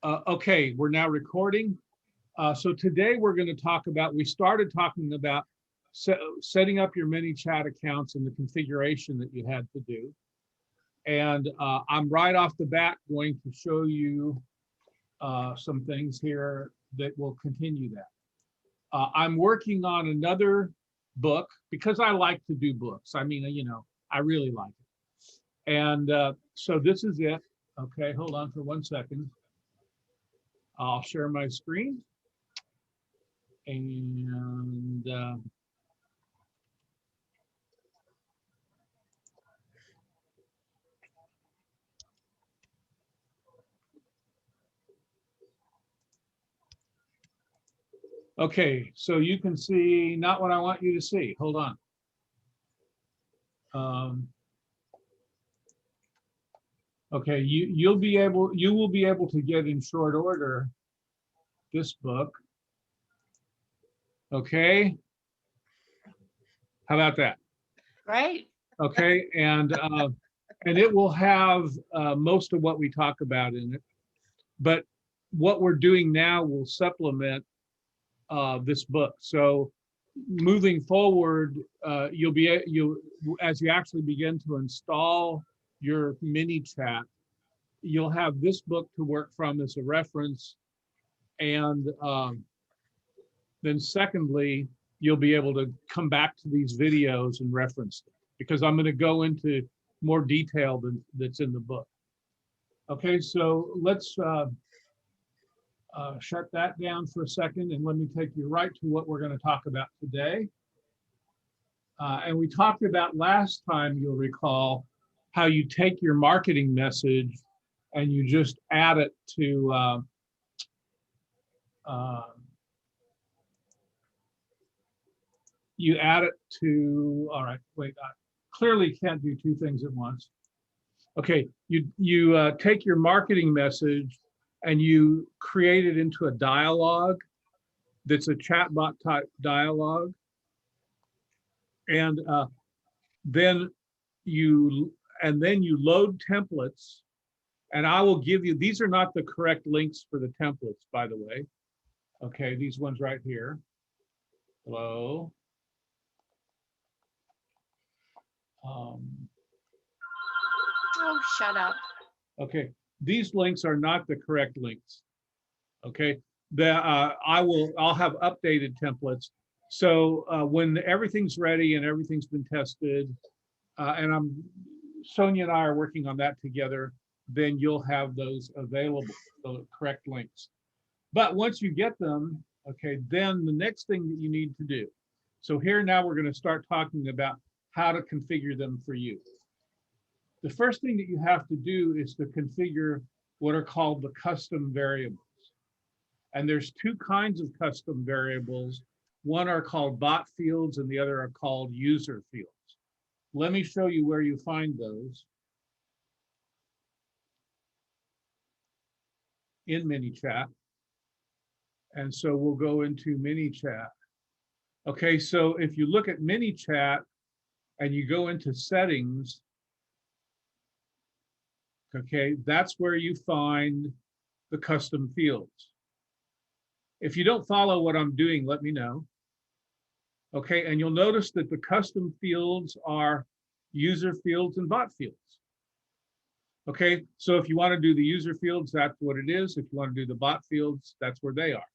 Okay, we're now recording. So today we're going to talk about, we started talking about setting up your Manychat accounts and the configuration that you had to do. And I'm right off the bat going to show you some things here that will continue that. I'm working on another book because I like to do books. I mean, I really like it. And so this is it. Okay, hold on for 1 second. I'll share my screen. And okay, so you can see not what I want you to see. Hold on. Okay, you will be able to get in short order this book. Okay, how about that? Right. Okay, and it will have most of what we talk about in it, but what we're doing now will supplement this book. So moving forward, you as you actually begin to install your Manychat, you'll have this book to work from as a reference, and then secondly, you'll be able to come back to these videos and reference them because I'm going to go into more detail that's in the book. Okay, so let's shut that down for a second and let me take you right to what we're going to talk about today. And we talked about last time, you'll recall, how you take your marketing message and you just add it to all right, wait, I clearly can't do two things at once. Okay, you take your marketing message and you create it into a dialogue that's a chatbot type dialogue. And then you load templates, and I will give you, these are not the correct links for the templates, by the way. Okay, these ones right here. Hello. Oh, shut up. Okay, these links are not the correct links. Okay, I'll have updated templates. So when everything's ready and everything's been tested, and Sonia and I are working on that together, then you'll have those available, the correct links. But once you get them, okay, then the next thing that you need to do. So here now we're going to start talking about how to configure them for you. The first thing that you have to do is to configure what are called the custom variables. And there's two kinds of custom variables. One are called bot fields and the other are called user fields. Let me show you where you find those in Manychat. And so we'll go into Manychat. Okay, so if you look at Manychat and you go into settings, okay, that's where you find the custom fields. If you don't follow what I'm doing, let me know. Okay, and you'll notice that the custom fields are user fields and bot fields. Okay, so if you want to do the user fields, that's what it is. If you want to do the bot fields, that's where they are.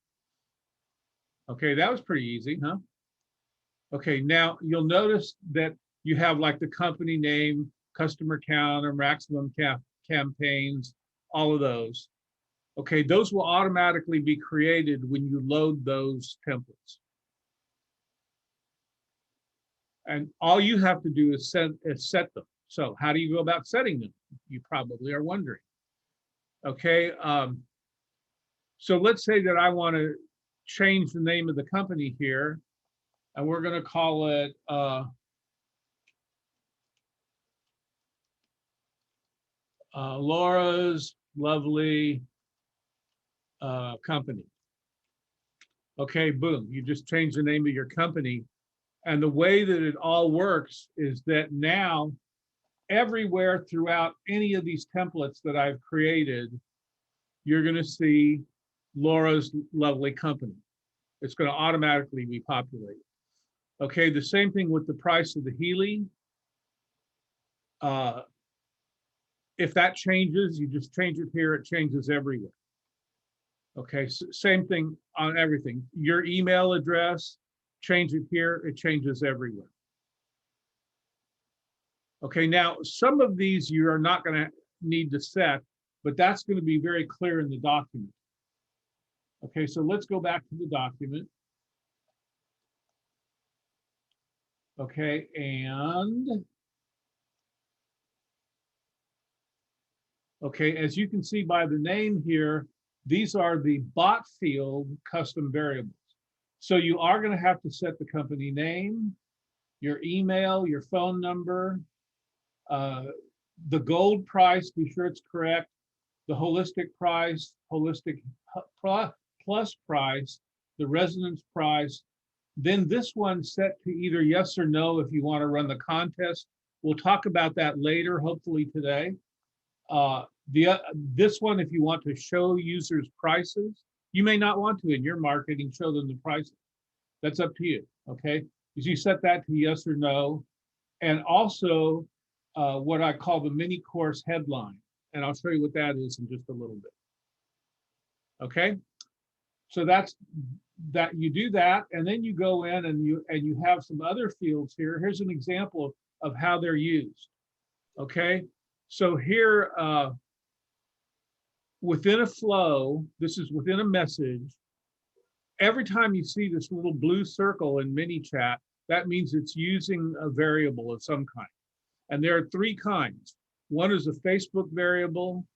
Okay, that was pretty easy, huh? Okay, now you'll notice that you have like the company name, customer count, or maximum campaigns, all of those. Okay, those will automatically be created when you load those templates. And all you have to do is set them. So how do you go about setting them? You probably are wondering. Okay, so let's say that I want to change the name of the company here, and we're going to call it Laura's Lovely Company. Okay, boom, you just change the name of your company. And the way that it all works is that now everywhere throughout any of these templates that I've created, you're going to see Laura's lovely company. It's going to automatically be populated. Okay, the same thing with the price of the Healy. If that changes, you just change it here, it changes everywhere. Okay, so same thing on everything. Your email address, change it here, it changes everywhere. Okay, now some of these you are not going to need to set, but that's going to be very clear in the document. Okay, so let's go back to the document. Okay, and okay, as you can see by the name here, these are the bot field custom variables. So you are going to have to set the company name, your email, your phone number, the gold price, be sure it's correct, the holistic price, holistic plus price, the resonance price. Then this one set to either yes or no if you want to run the contest. We'll talk about that later, hopefully today. This one, if you want to show users prices, you may not want to in your marketing show them the prices. That's up to you, okay? You set that to yes or no. And also what I call the mini course headline. And I'll show you what that is in just a little bit. Okay, so that's that. You do that, and then you go in and you have some other fields here. Here's an example of how they're used. Okay, so here within a flow, this is within a message. Every time you see this little blue circle in Manychat, that means it's using a variable of some kind. And there are three kinds. One is a Facebook variable,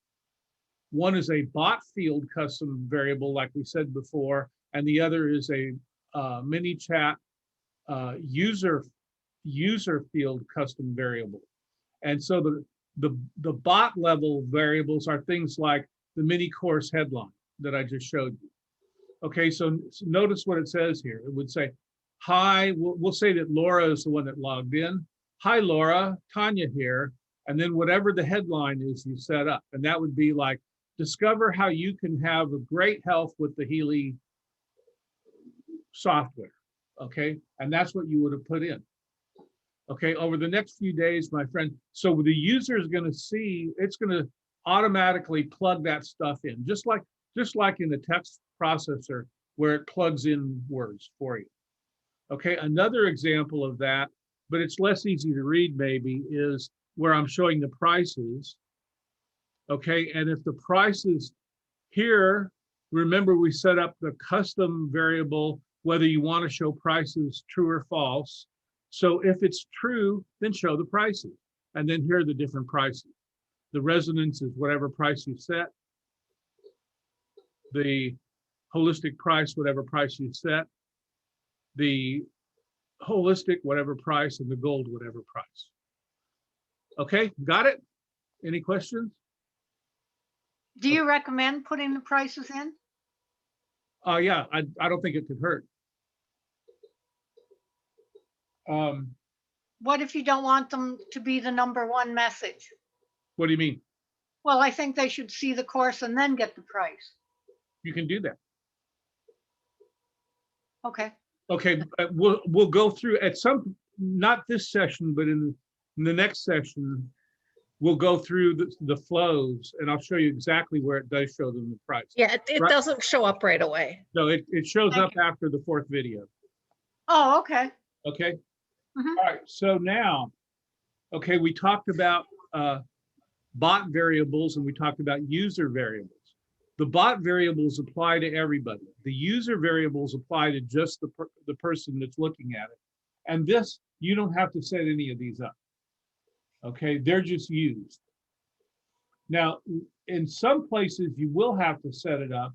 one is a bot field custom variable, like we said before, and the other is a Manychat user field custom variable. And so the bot level variables are things like the mini course headline that I just showed you. Okay, so notice what it says here. It would say, hi, we'll say that Laura is the one that logged in. Hi, Laura, Tanya here. And then whatever the headline is you set up. And that would be like, discover how you can have a great health with the Healy software. Okay, and that's what you would have put in. Okay, over the next few days, my friend, so the user is going to see, it's going to automatically plug that stuff in, just like in the text processor where it plugs in words for you. Okay, another example of that, but it's less easy to read maybe, is where I'm showing the prices. Okay, and if the prices here, remember we set up the custom variable, whether you want to show prices true or false. So if it's true, then show the prices. And then here are the different prices. The resonance is whatever price you set. The holistic price, whatever price you set. The holistic, whatever price, and the gold, whatever price. Okay, got it? Any questions? Do you recommend putting the prices in? Yeah, I don't think it could hurt. What if you don't want them to be the #1 message? What do you mean? Well, I think they should see the course and then get the price. You can do that. Okay. Okay, we'll go through at some, not this session, but in the next session, we'll go through the flows, and I'll show you exactly where it does show them the price. Yeah, it Right. doesn't show up right away. No, it shows Thank up after the 4th video. Oh, okay. Okay. Mhm. All right. So now, okay, we talked about bot variables and we talked about user variables. The bot variables apply to everybody. The user variables apply to just the person that's looking at it. And this, you don't have to set any of these up. Okay, they're just used. Now, in some places, you will have to set it up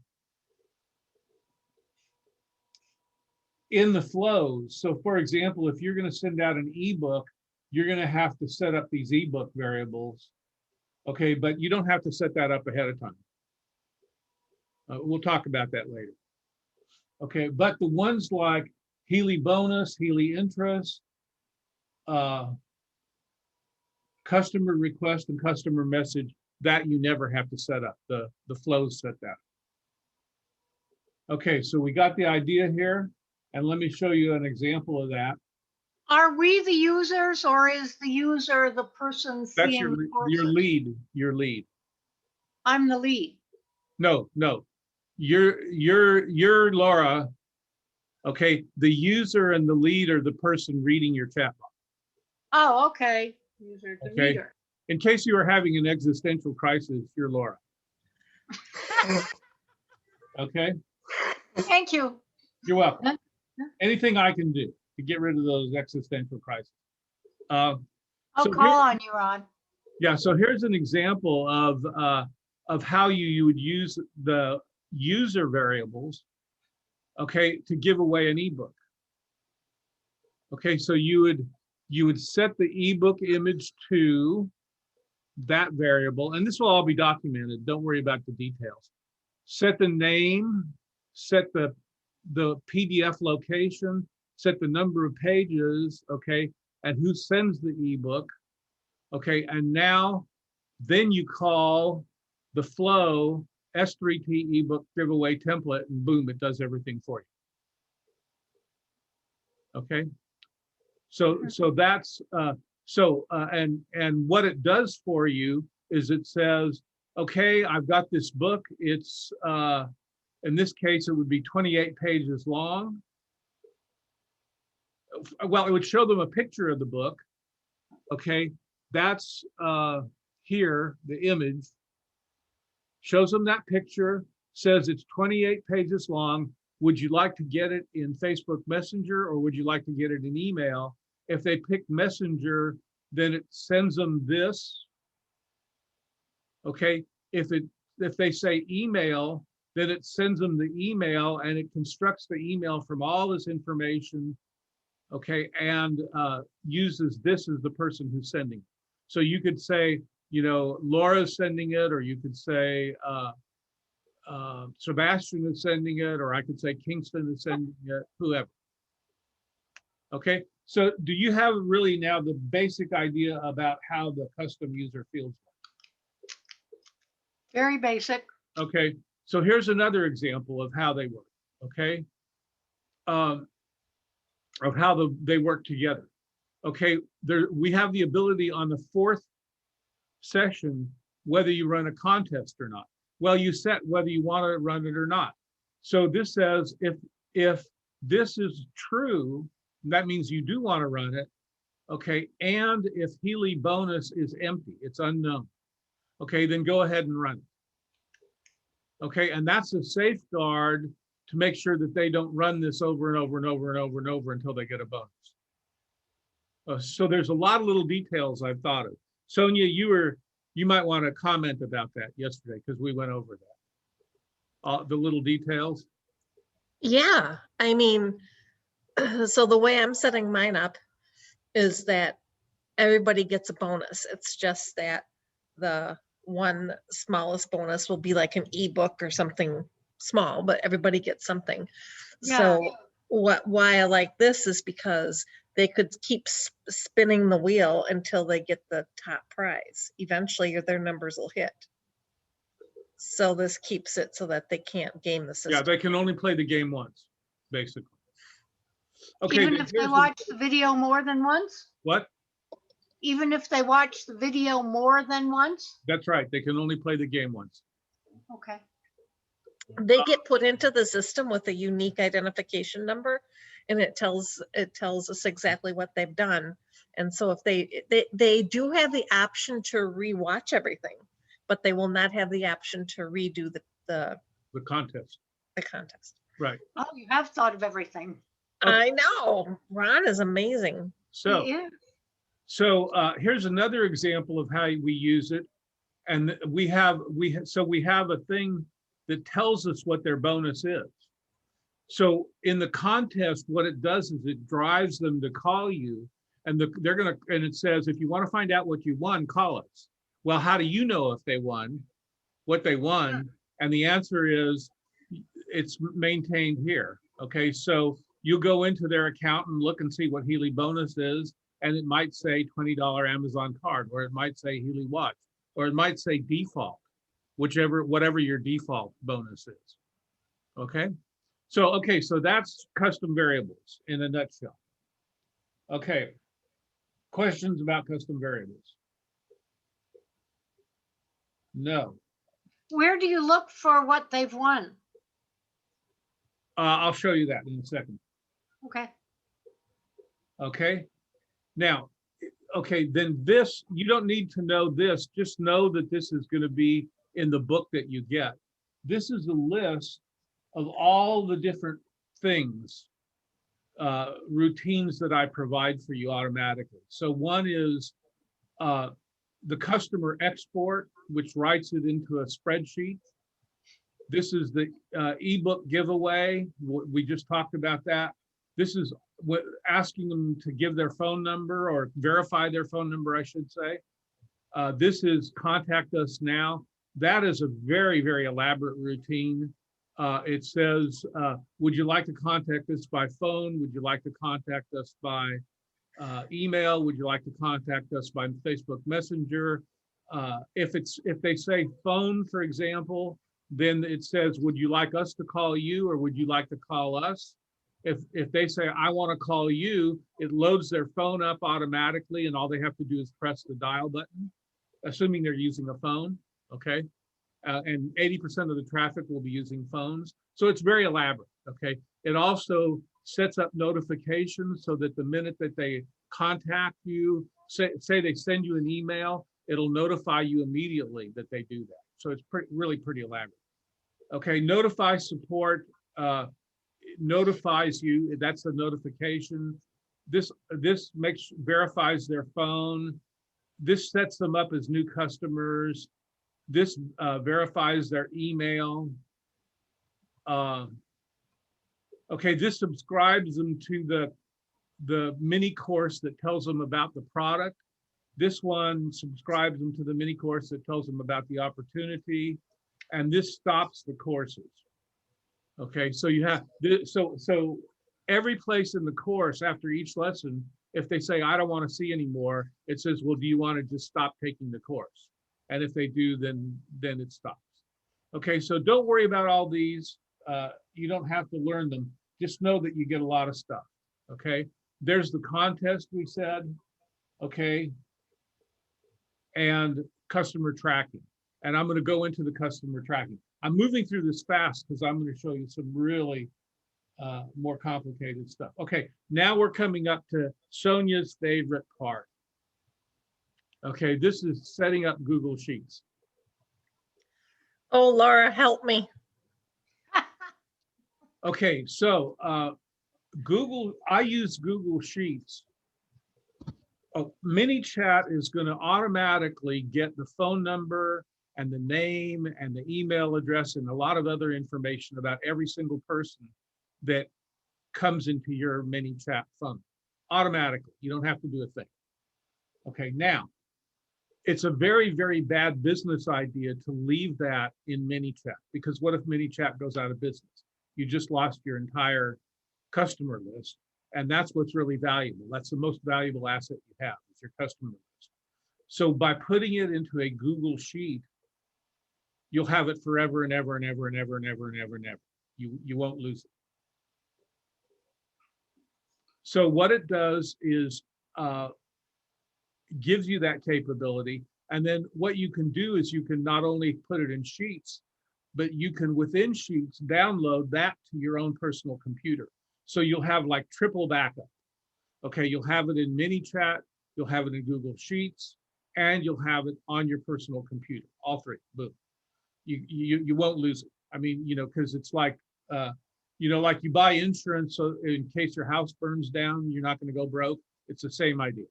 in the flows. So for example, if you're going to send out an ebook, you're going to have to set up these ebook variables. Okay, but you don't have to set that up ahead of time. We'll talk about that later. Okay, but the ones like Healy bonus, Healy interest, customer request and customer message, that you never have to set up. The flows set that. Okay, so we got the idea here, and let me show you an example of that. Are we the users, or is the user the person That's seeing the your courses? lead. Your lead. I'm the lead. No. You're Laura. Okay, the user and the lead are the person reading your chat box. Oh, okay. User the Okay. reader. In case you are having an existential crisis, you're Laura. Okay. Thank you. You're welcome. Huh? Anything I can do to get rid of those existential crises. I'll So call on you, Ron. Yeah, so here's an example of how you would use the user variables, okay, to give away an ebook. Okay, so you would set the ebook image to that variable, and this will all be documented. Don't worry about the details. Set the name, set the PDF location, set the number of pages, okay, and who sends the ebook. Okay, and now then you call the flow S3T ebook giveaway template, and boom, it does everything for you. Okay, so that's and what it does for you is it says, okay, I've got this book. It's in this case it would be 28 pages long. Well, it would show them a picture of the book. Okay, that's here, the image, shows them that picture, says it's 28 pages long. Would you like to get it in Facebook Messenger, or would you like to get it in email? If they pick Messenger, then it sends them this. Okay, if they say email, then it sends them the email, and it constructs the email from all this information, okay, and uses this as the person who's sending it. So you could say, you know, Laura's sending it, or you could say Sebastian is sending it, or I could say Kingston is sending it, whoever. Okay, so do you have really now the basic idea about how the custom user feels? Very basic. Okay, so here's another example of how they work, okay? Of how they work together. Okay, we have the ability on the 4th session, whether you run a contest or not. Well, you set whether you want to run it or not. So this says if this is true, that means you do want to run it, okay? And if Healy bonus is empty, it's unknown, okay, then go ahead and run it. Okay, and that's a safeguard to make sure that they don't run this over and over and over and over and over until they get a bonus. So there's a lot of little details I've thought of. Sonia, you might want to comment about that yesterday, because we went over that. The little details. Yeah, I mean, so the way I'm setting mine up is that everybody gets a bonus. It's just that the one smallest bonus will be like an ebook or something small, but everybody gets something. Yeah. So why I like this is because they could keep spinning the wheel until they get the top prize. Eventually their numbers will hit. So this keeps it so that they can't game the system. Yeah, they can only play the game once, basically. Okay. Even if they watch the video more than once? What? Even if they watch the video more than once? That's right. They can only play the game once. Okay. They get put into the system with a unique identification number, and it tells us exactly what they've done. And so if they do have the option to rewatch everything, but they will not have the option to redo the contest. The contest. Right. Oh, you have thought of everything. Okay. I know. Ron is amazing. So, Yeah. Here's another example of how we use it. And we have a thing that tells us what their bonus is. So in the contest, what it does is it drives them to call you, and and it says, if you want to find out what you won, call us. Well, how do you know if they won, what they won? And the answer is, it's maintained here. Okay, so you go into their account and look and see what Healy bonus is, and it might say $20 Amazon card, or it might say Healy watch, or it might say default, whatever your default bonus is. Okay. So that's custom variables in a nutshell. Okay. Questions about custom variables? No. Where do you look for what they've won? I'll show you that in a second. Okay. Okay. Now, okay, then this, you don't need to know this. Just know that this is going to be in the book that you get. This is a list of all the different things, routines that I provide for you automatically. So one is the customer export, which writes it into a spreadsheet. This is the ebook giveaway. We just talked about that. This is asking them to give their phone number or verify their phone number, I should say. This is contact us now. That is a very, very elaborate routine. It says, would you like to contact us by phone? Would you like to contact us by email? Would you like to contact us by Facebook Messenger? If they say phone, for example, then it says, would you like us to call you or would you like to call us? If they say, I want to call you, it loads their phone up automatically and all they have to do is press the dial button, assuming they're using a phone, okay? And 80% of the traffic will be using phones. So it's very elaborate, okay? It also sets up notifications so that the minute that they contact you, say they send you an email, it'll notify you immediately that they do that. So it's really pretty elaborate. Okay, notify support notifies you, that's a notification. This verifies their phone. This sets them up as new customers. This verifies their email. Okay, this subscribes them to the mini course that tells them about the product. This one subscribes them to the mini course that tells them about the opportunity. And this stops the courses. Okay, so you have, so every place in the course after each lesson, if they say, I don't want to see anymore, it says, well, do you want to just stop taking the course? And if they do, then it stops. Okay, so don't worry about all these. You don't have to learn them. Just know that you get a lot of stuff, okay? There's the contest we said, okay? And customer tracking. And I'm going to go into the customer tracking. I'm moving through this fast because I'm going to show you some really more complicated stuff. Okay, now we're coming up to Sonia's favorite part. Okay, this is setting up Google Sheets. Oh, Laura, help me. Okay, so I use Google Sheets. Manychat is going to automatically get the phone number and the name and the email address and a lot of other information about every single person that comes into your Manychat funnel automatically. You don't have to do a thing. Okay, now, it's a very, very bad business idea to leave that in Manychat, because what if Manychat goes out of business? You just lost your entire customer list, and that's what's really valuable. That's the most valuable asset you have, is your customer list. So by putting it into a Google Sheet, you'll have it forever and ever and ever and ever and ever and ever and ever. You won't lose it. So what it does is gives you that capability. And then what you can do is you can not only put it in Sheets, but you can within Sheets download that to your own personal computer. So you'll have like triple backup. Okay, you'll have it in Manychat, you'll have it in Google Sheets, and you'll have it on your personal computer. All three, boom. You won't lose it. I mean, you know, because it's like, you know, like you buy insurance so in case your house burns down, you're not going to go broke. It's the same idea.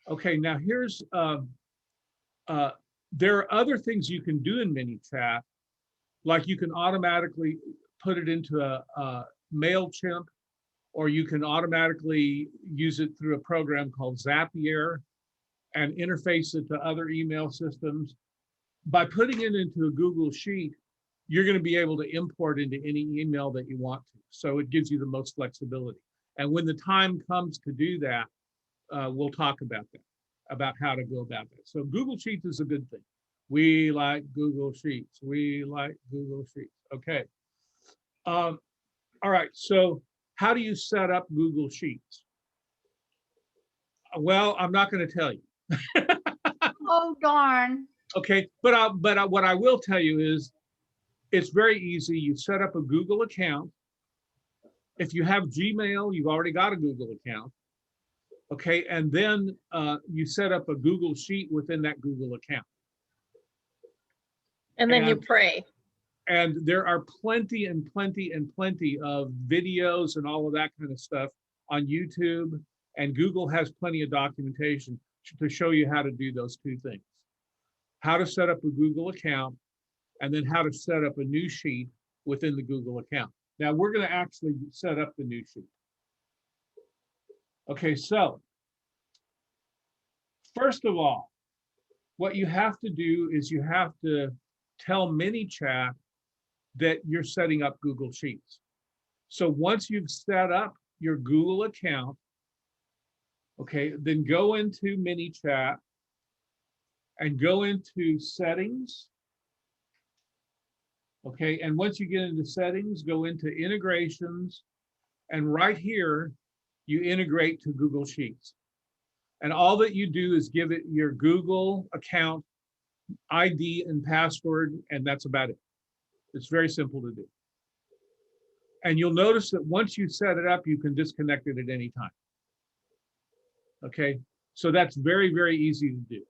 Okay, now here's, there are other things you can do in Manychat, like you can automatically put it into a MailChimp, or you can automatically use it through a program called Zapier and interface it to other email systems. By putting it into a Google Sheet, you're going to be able to import into any email that you want to. So it gives you the most flexibility. And when the time comes to do that, we'll talk about that. about how to go about that. So Google Sheets is a good thing. We like Google Sheets. We like Google Sheets. Okay. All right. So how do you set up Google Sheets? Well, I'm not going to tell you. Oh, darn. Okay. But what I will tell you is it's very easy. You set up a Google account. If you have Gmail, you've already got a Google account. Okay. And then you set up a Google Sheet within that Google account. And then you pray. And there are plenty and plenty and plenty of videos and all of that kind of stuff on YouTube. And Google has plenty of documentation to show you how to do those two things. How to set up a Google account, and then how to set up a new sheet within the Google account. Now we're going to actually set up the new sheet. Okay, so first of all, what you have to do is you have to tell Manychat that you're setting up Google Sheets. So once you've set up your Google account, okay, then go into Manychat and go into settings. Okay, and once you get into settings, go into integrations, and right here, you integrate to Google Sheets. And all that you do is give it your Google account ID and password, and that's about it. It's very simple to do. And you'll notice that once you set it up, you can disconnect it at any time. Okay, so that's very, very easy to do.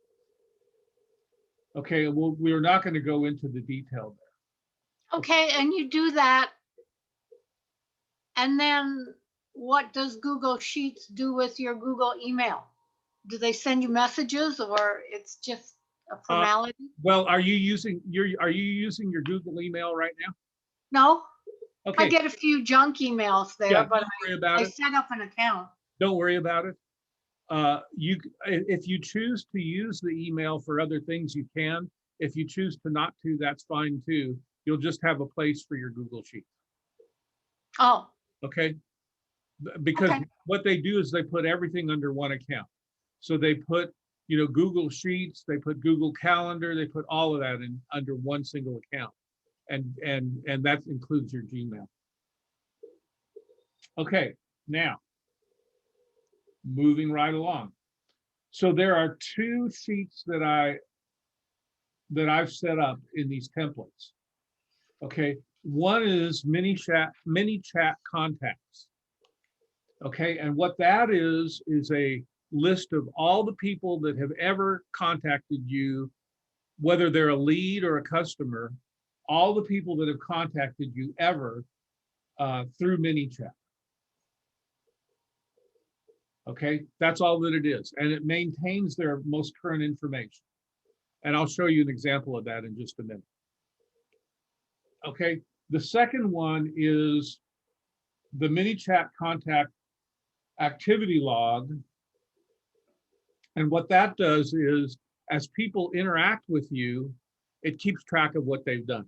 Okay, well, we're not going to go into the detail there. Okay, and you do that. And then what does Google Sheets do with your Google email? Do they send you messages, or it's just a formality? Well, are you using your Google email right now? No, Okay. I get a few junk emails there, Yeah, but don't worry about I it. set up an account. Don't worry about it. If you choose to use the email for other things, you can. If you choose to not to, that's fine too. You'll just have a place for your Google Sheet. Oh, Okay. Because okay. what they do is they put everything under one account. So they put, Google Sheets, they put Google Calendar, they put all of that in under one single account. And that includes your Gmail. Okay, now moving right along. So there are two sheets that I've set up in these templates. Okay, one is Manychat contacts. Okay, and what that is a list of all the people that have ever contacted you, whether they're a lead or a customer, all the people that have contacted you ever through Manychat. Okay, that's all that it is. And it maintains their most current information. And I'll show you an example of that in just a minute. Okay, the second one is the Manychat contact activity log. And what that does is, as people interact with you, it keeps track of what they've done.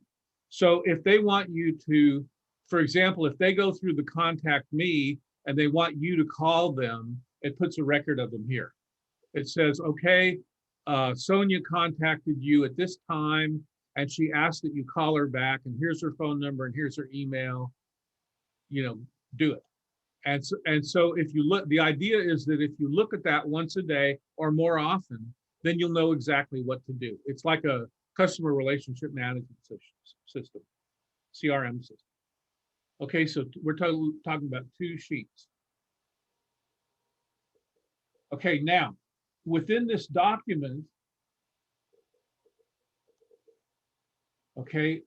So if they want you to, for example, if they go through the contact me and they want you to call them, it puts a record of them here. It says, okay, Sonia contacted you at this time and she asked that you call her back, and here's her phone number and here's her email, do it. And so if you look, the idea is that if you look at that once a day or more often, then you'll know exactly what to do. It's like a customer relationship management system, CRM system. Okay, so we're talking about two sheets. Okay, now within this document, okay,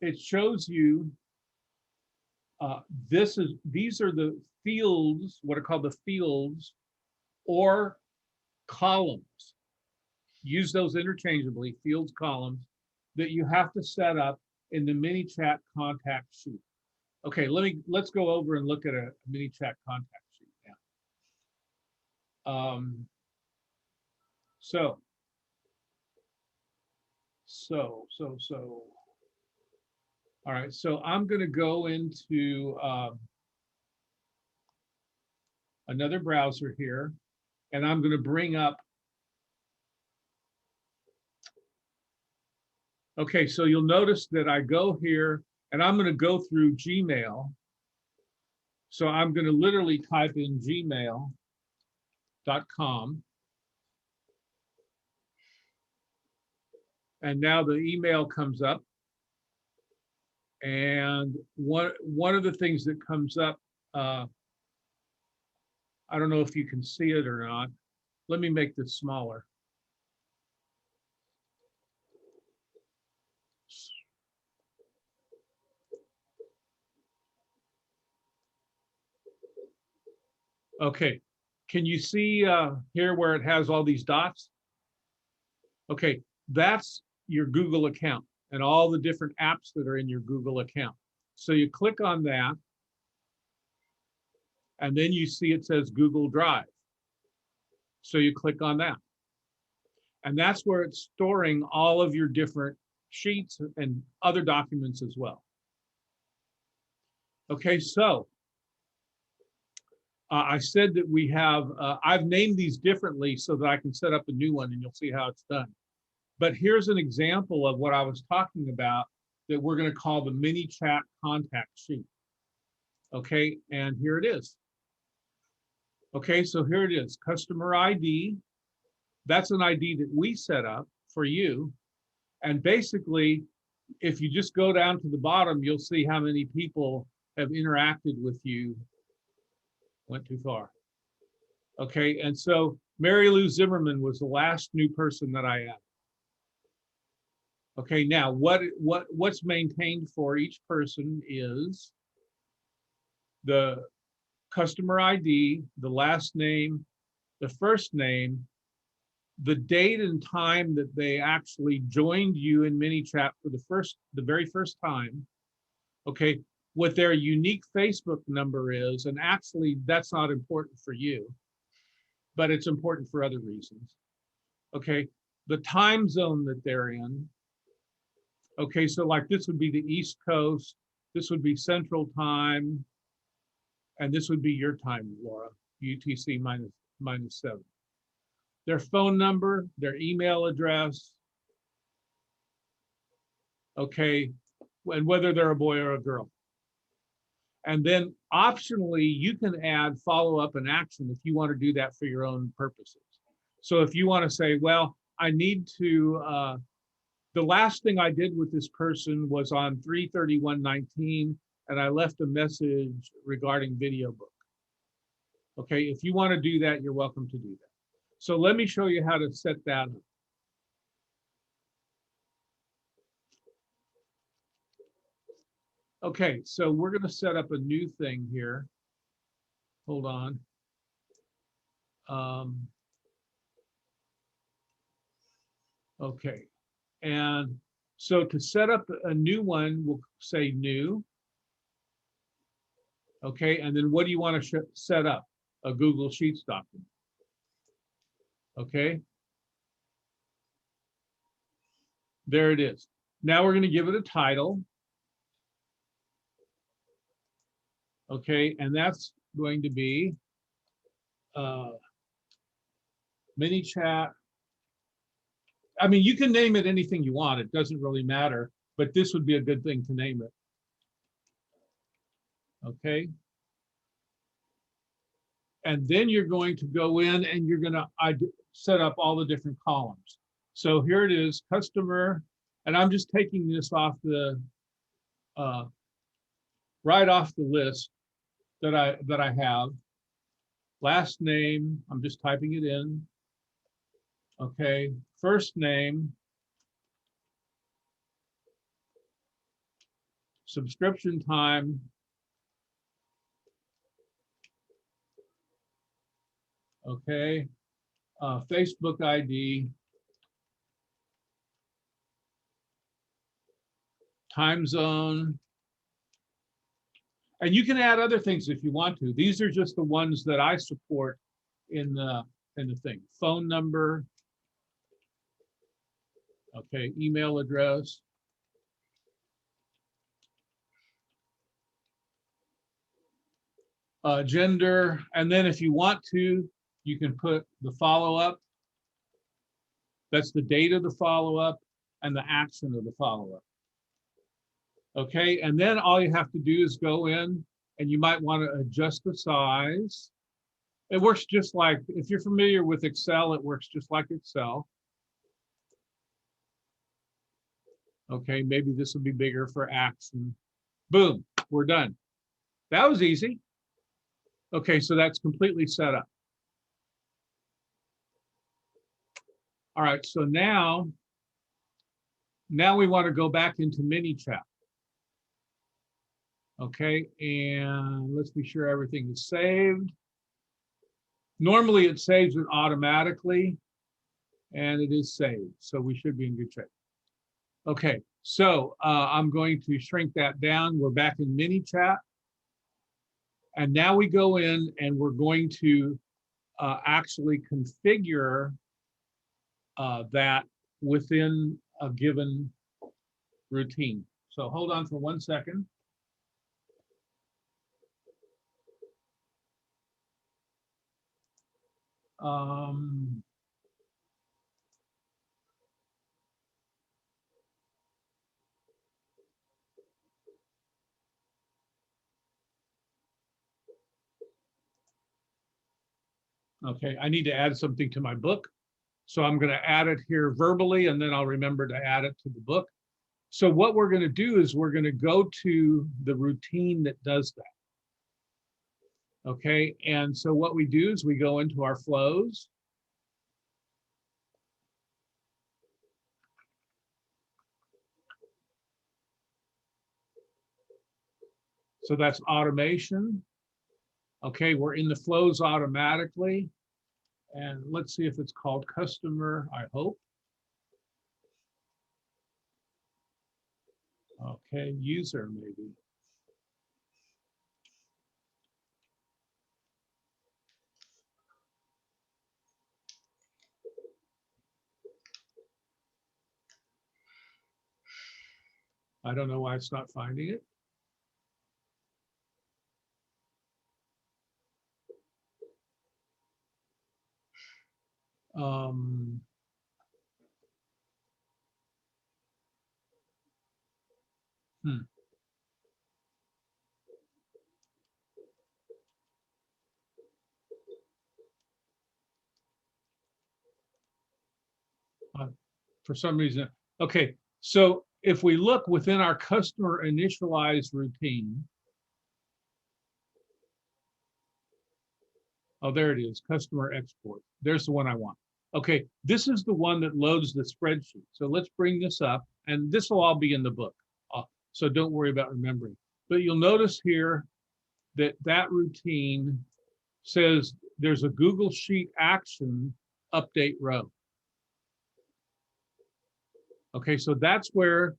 it shows you these are the fields, what are called the fields or columns. Use those interchangeably, fields, columns, that you have to set up in the Manychat contact sheet. Okay, let's go over and look at a Manychat contact sheet now. All right, so I'm going to go into another browser here, and I'm going to bring up Okay, so you'll notice that I go here and I'm going to go through Gmail. So I'm going to literally type in gmail.com. And now the email comes up. And one of the things that comes up, I don't know if you can see it or not. Let me make this smaller. Okay, can you see here where it has all these dots? Okay, that's your Google account and all the different apps that are in your Google account. So you click on that, and then you see it says Google Drive. So you click on that. And that's where it's storing all of your different sheets and other documents as well. Okay, so I said that we have, I've named these differently so that I can set up a new one and you'll see how it's done. But here's an example of what I was talking about that we're going to call the Manychat contact sheet. Okay, and here it is. Okay, so here it is, customer ID. That's an ID that we set up for you. And basically, if you just go down to the bottom, you'll see how many people have interacted with you. Went too far. Okay, and so Mary Lou Zimmerman was the last new person that I added. Okay, now what's maintained for each person is the customer ID, the last name, the first name, the date and time that they actually joined you in Manychat for the very first time. Okay, what their unique Facebook number is, and actually that's not important for you, but it's important for other reasons. Okay, the time zone that they're in. Okay, so like this would be the East Coast, this would be Central Time, and this would be your time, Laura, UTC -7. Their phone number, their email address, okay, and whether they're a boy or a girl. And then optionally, you can add follow-up and action if you want to do that for your own purposes. So if you want to say, well, I need to, the last thing I did with this person was on 3/31/19, and I left a message regarding video book. Okay, if you want to do that, you're welcome to do that. So let me show you how to set that up. Okay, so we're going to set up a new thing here. Hold on. Okay, and so to set up a new one, we'll say new. Okay, and then what do you want to set up? A Google Sheets document. Okay, there it is. Now we're going to give it a title. Okay, and that's going to be Manychat. I mean, you can name it anything you want. It doesn't really matter, but this would be a good thing to name it. Okay. And then you're going to go in and you're going to set up all the different columns. So here it is, customer, and I'm just taking this off the, right off the list that I have. Last name, I'm just typing it in. Okay, first name, subscription time, okay, Facebook ID, time zone, and you can add other things if you want to. These are just the ones that I support in the thing. Phone number, okay, email address, gender, and then if you want to, you can put the follow-up. That's the date of the follow-up. and the action of the follow-up. Okay, and then all you have to do is go in and you might want to adjust the size. It works just like, if you're familiar with Excel, it works just like Excel. Okay, maybe this will be bigger for action. Boom, we're done. That was easy. Okay, so that's completely set up. All right, so now we want to go back into Manychat. Okay, and let's be sure everything is saved. Normally it saves it automatically, and it is saved, so we should be in good shape. Okay, so I'm going to shrink that down. We're back in Manychat. And now we go in and we're going to actually configure that within a given routine. So hold on for 1 second. Okay, I need to add something to my book. So I'm going to add it here verbally, and then I'll remember to add it to the book. So what we're going to do is we're going to go to the routine that does that. Okay, and so what we do is we go into our flows. So that's automation. Okay, we're in the flows automatically. And let's see if it's called customer, I hope. Okay, user maybe. I don't know why it's not finding it. For some reason. Okay, so if we look within our customer initialized routine, oh, there it is, customer export. There's the one I want. Okay, this is the one that loads the spreadsheet. So let's bring this up, and this will all be in the book. So don't worry about remembering. But you'll notice here that that routine says there's a Google Sheet action update row. Okay, so that's where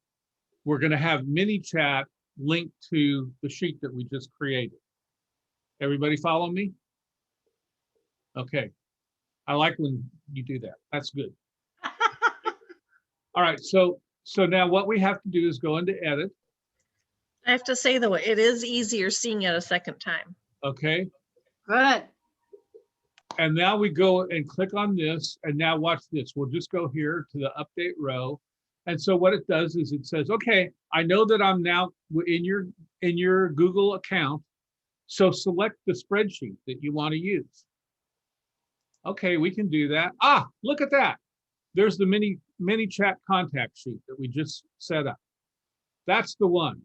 we're going to have Manychat linked to the sheet that we just created. Everybody follow me? Okay. I like when you do that. That's good. All right, so now what we have to do is go into edit. I have to say though, it is easier seeing it a second time. Okay. Good. And now we go and click on this, and now watch this. We'll just go here to the update row. And so what it does is it says, okay, I know that I'm now in your Google account. So select the spreadsheet that you want to use. Okay, we can do that. Ah, look at that. There's the Manychat contact sheet that we just set up. That's the one.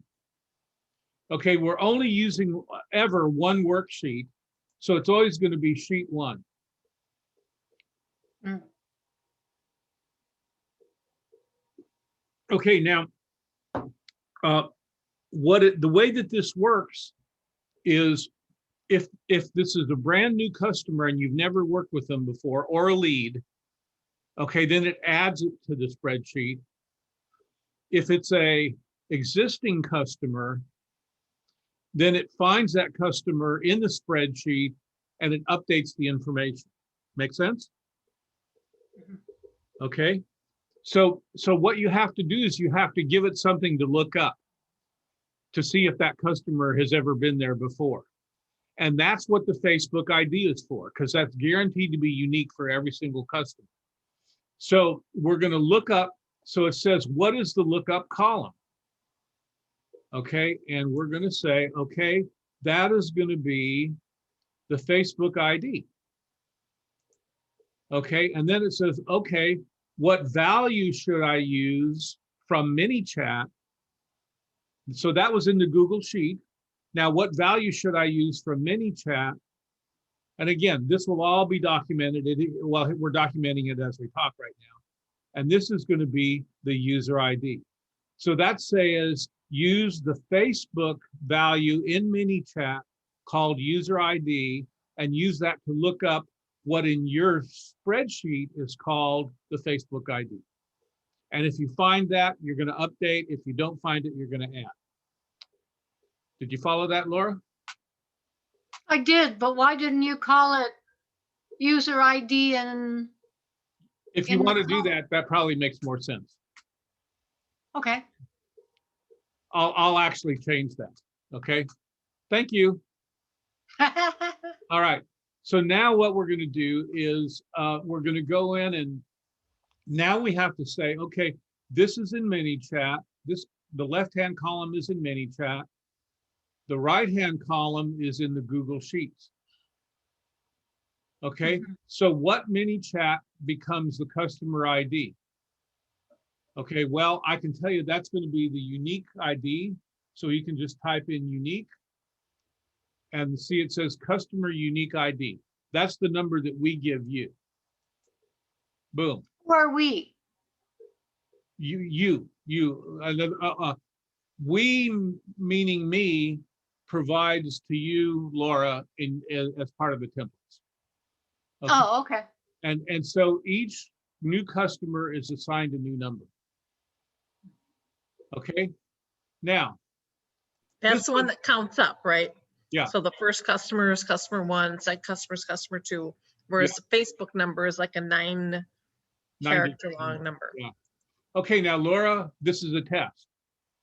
Okay, we're only using ever one worksheet. So it's always going to be sheet one. Okay, now, the way that this works is if this is a brand new customer and you've never worked with them before, or a lead, okay, then it adds it to the spreadsheet. If it's a existing customer, then it finds that customer in the spreadsheet and it updates the information. Make sense? Okay. So what you have to do is you have to give it something to look up to see if that customer has ever been there before. And that's what the Facebook ID is for, because that's guaranteed to be unique for every single customer. So we're going to look up So it says, what is the lookup column? Okay, and we're going to say, okay, that is going to be the Facebook ID. Okay, and then it says, okay, what value should I use from Manychat? So that was in the Google Sheet. Now, what value should I use from Manychat? And again, this will all be documented. Well, we're documenting it as we talk right now. And this is going to be the user ID. So that says use the Facebook value in Manychat called user ID and use that to look up what in your spreadsheet is called the Facebook ID. And if you find that, you're going to update. If you don't find it, you're going to add. Did you follow that, Laura? I did, but why didn't you call it user ID and, If you In the want to do column. that, that probably makes more sense. okay. I'll actually change that. Okay. Thank you. All right. So now what we're going to do is we're going to go in and now we have to say, okay, this is in Manychat. The left-hand column is in Manychat. The right-hand column is in the Google Sheets. Okay. So what Manychat becomes the customer ID? Okay, well, I can tell you that's going to be the unique ID. So you can just type in unique and see it says customer unique ID. That's the number that we give you. Boom. Who are we? You. We, meaning me, provides to you, Laura, as part of the templates. Okay. Oh, okay. And so each new customer is assigned a new number. Okay. Now, That's this the one one- that counts up, right? Yeah. So the first customer is customer one, second customer is customer two, whereas the Facebook number is like a 9-character long number. Yeah. Okay, now Laura, this is a test.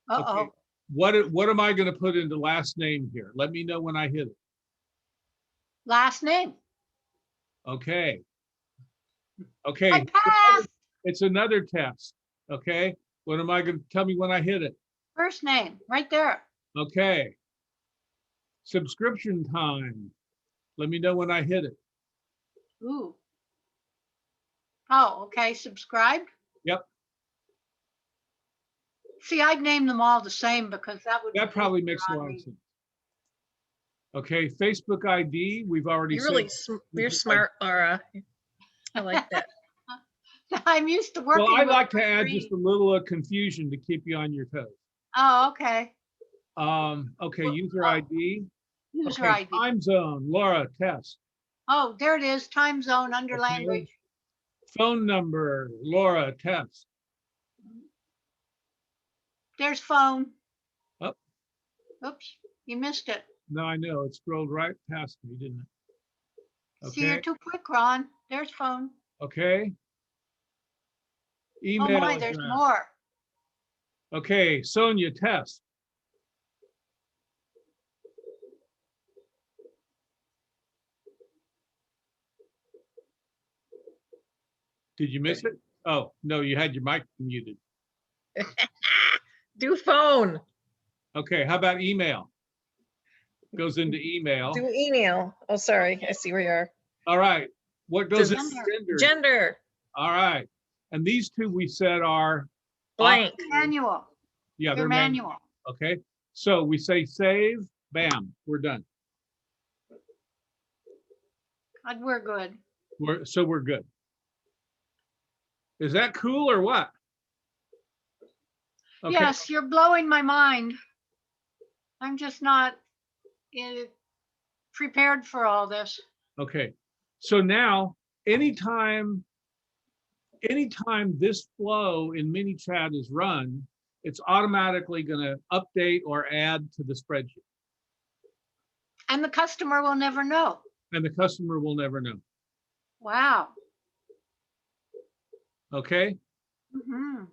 Uh-oh. Okay. What am I going to put into last name here? Let me know when I hit it. Last name. Okay. I Okay. passed. It's another test. Okay. What am I going to tell me when I hit it? First name, right there. Okay. Subscription time. Let me know when I hit it. Ooh. Oh, okay. Subscribed. Yep. See, I'd name them all the same because that would. That be probably easier makes a on lot of me. sense. Okay. Facebook ID. We've already You're really, said. you're smart, Laura. I like that. I'm used to working. Well, I'd with like to the add screen. just a little confusion to keep you on your toes. Oh, okay. Okay, Well, user oh. ID. User Okay, ID. time zone. Laura, test. Oh, there it is. Time zone under Okay. language. Phone number. Laura, test. There's phone. Oh. Oops, you missed it. No, I know. It scrolled right past me, didn't it? See, you're Okay. too quick, Ron. There's phone. Okay. Oh Email my, there's address. more. Okay, Sonia, test. Did you miss it? Oh, no, you had your mic muted. Do phone, Okay, how about email? Goes into email. do email. Oh, sorry. I see where you are. All right. What goes Does into it- gender? Gender, All right. And these two we said are blank. Manual. yeah, Your they're manual. Okay. So we say save, bam, we're done. God, we're good. We're good. Is that cool or what? Okay. Yes, you're blowing my mind. I'm just not prepared for all this. Okay. So now anytime this flow in Manychat is run, it's automatically going to update or add to the spreadsheet. And the customer will never know. And the customer will never know. Wow. Okay. Hmm.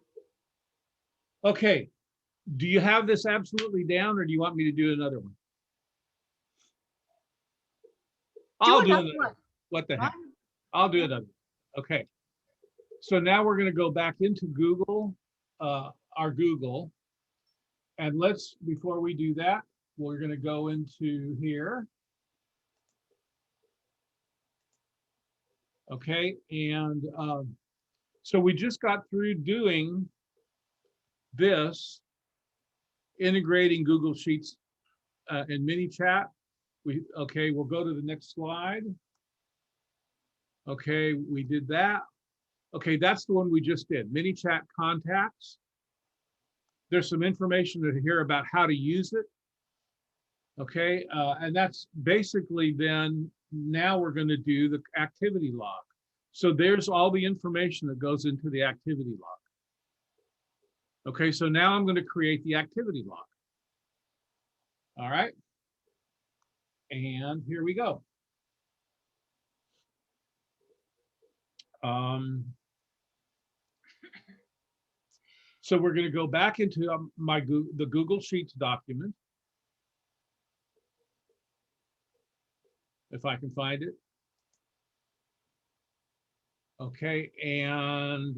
Okay. Do you have this absolutely down or do you want me to do another one? I'll do another another one. one. What the heck? One. I'll do another. Okay. So now we're going to go back into Google our Google. And let's, before we do that, we're going to go into here. Okay, and so we just got through doing this, integrating Google Sheets and Manychat. Okay, we'll go to the next slide. Okay, we did that. Okay, that's the one we just did, Manychat contacts. There's some information here about how to use it. Okay, and that's basically then, now we're going to do the activity log. So there's all the information that goes into the activity log. Okay, so now I'm going to create the activity log. All right. And here we go. So we're going to go back into the Google Sheets document. If I can find it. Okay, and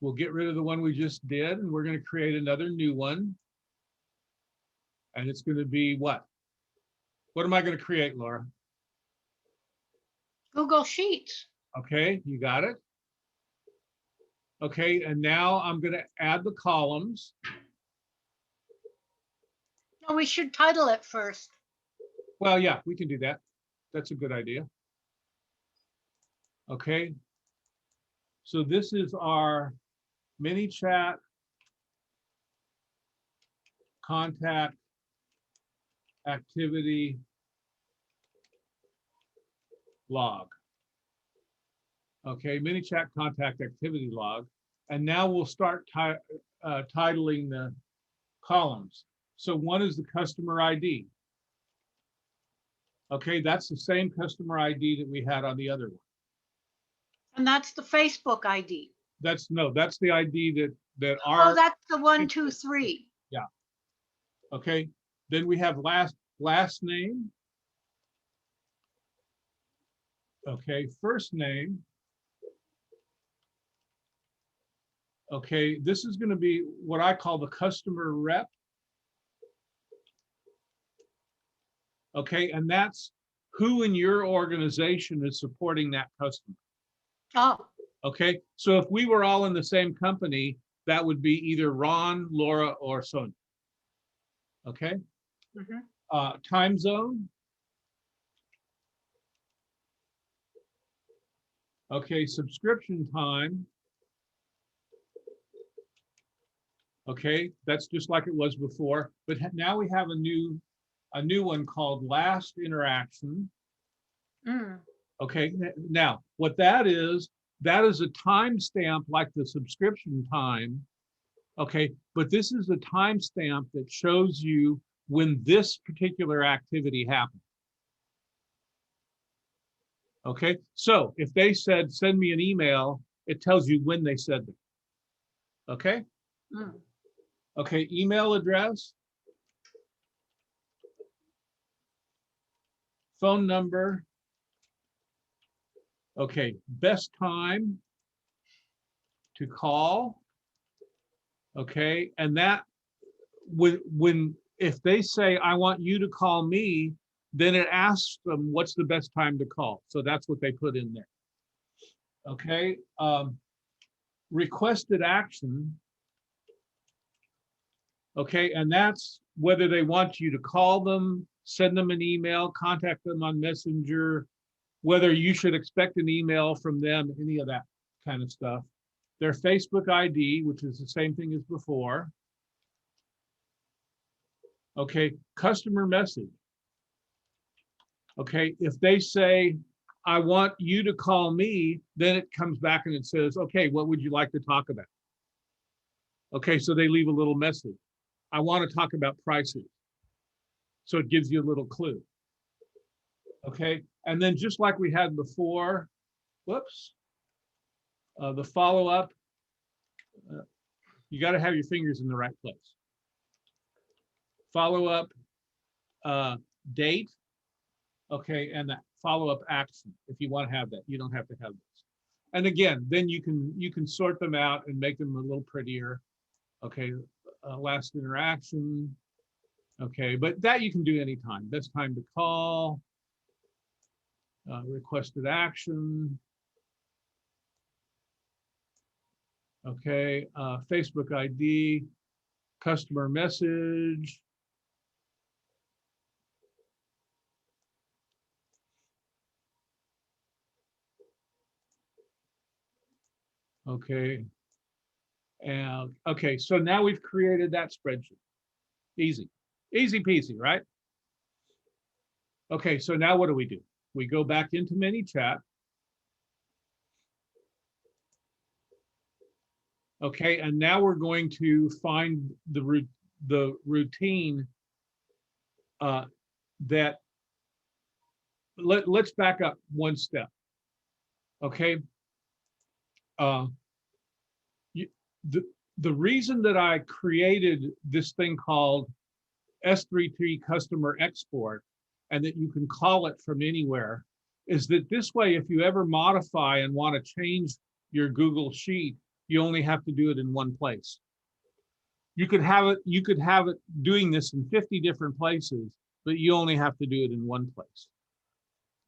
we'll get rid of the one we just did, and we're going to create another new one. And it's going to be what? What am I going to create, Laura? Google Sheets. Okay, you got it. Okay, and now I'm going to add the columns. No, we should title it first. Well, yeah, we can do that. That's a good idea. Okay. So this is our Manychat contact activity log. Okay, Manychat contact activity log. And now we'll start titling the columns. So one is the customer ID. Okay, that's the same customer ID that we had on the other one. And that's the Facebook ID. That's the ID that Oh, our, that's the 1, 2, 3. okay. Then we have last name. Okay, first name. Okay, this is going to be what I call the customer rep. Okay, and that's who in your organization is supporting that customer. Oh, Okay, so if we were all in the same company, that would be either Ron, Laura, or Sonia. Okay, time zone. Okay, subscription time. Okay, that's just like it was before, but now we have a new one called last interaction. Okay, now what that is a timestamp like the subscription time. Okay, but this is a timestamp that shows you when this particular activity happened. Okay, so if they said, send me an email, it tells you when they said that. Okay? Okay, email address, phone number. Okay, best time to call. Okay, and that if they say, I want you to call me, then it asks them what's the best time to call. So that's what they put in there. Okay, requested action. Okay, and that's whether they want you to call them, send them an email, contact them on Messenger, whether you should expect an email from them, any of that kind of stuff. Their Facebook ID, which is the same thing as before. Okay, customer message. Okay, if they say, I want you to call me, then it comes back and it says, okay, what would you like to talk about? Okay, so they leave a little message. I want to talk about prices. So it gives you a little clue. Okay, and then just like we had before, whoops, the follow-up, you got to have your fingers in the right place. Follow-up date, okay, and that follow-up action. If you want to have that, you don't have to have this. And again, then you can sort them out and make them a little prettier. Okay, last interaction. Okay, but that you can do anytime. Best time to call, requested action. Okay, Facebook ID, customer message. Okay, and okay, so now we've created that spreadsheet. Easy, easy peasy, right? Okay, so now what do? We go back into Manychat. Okay, and now we're going to find the routine that let's back up one step. Okay, uh, you, the the reason that I created this thing called S3T customer export and that you can call it from anywhere is that this way, if you ever modify and want to change your Google Sheet, you only have to do it in one place. You could have it doing this in 50 different places, but you only have to do it in one place.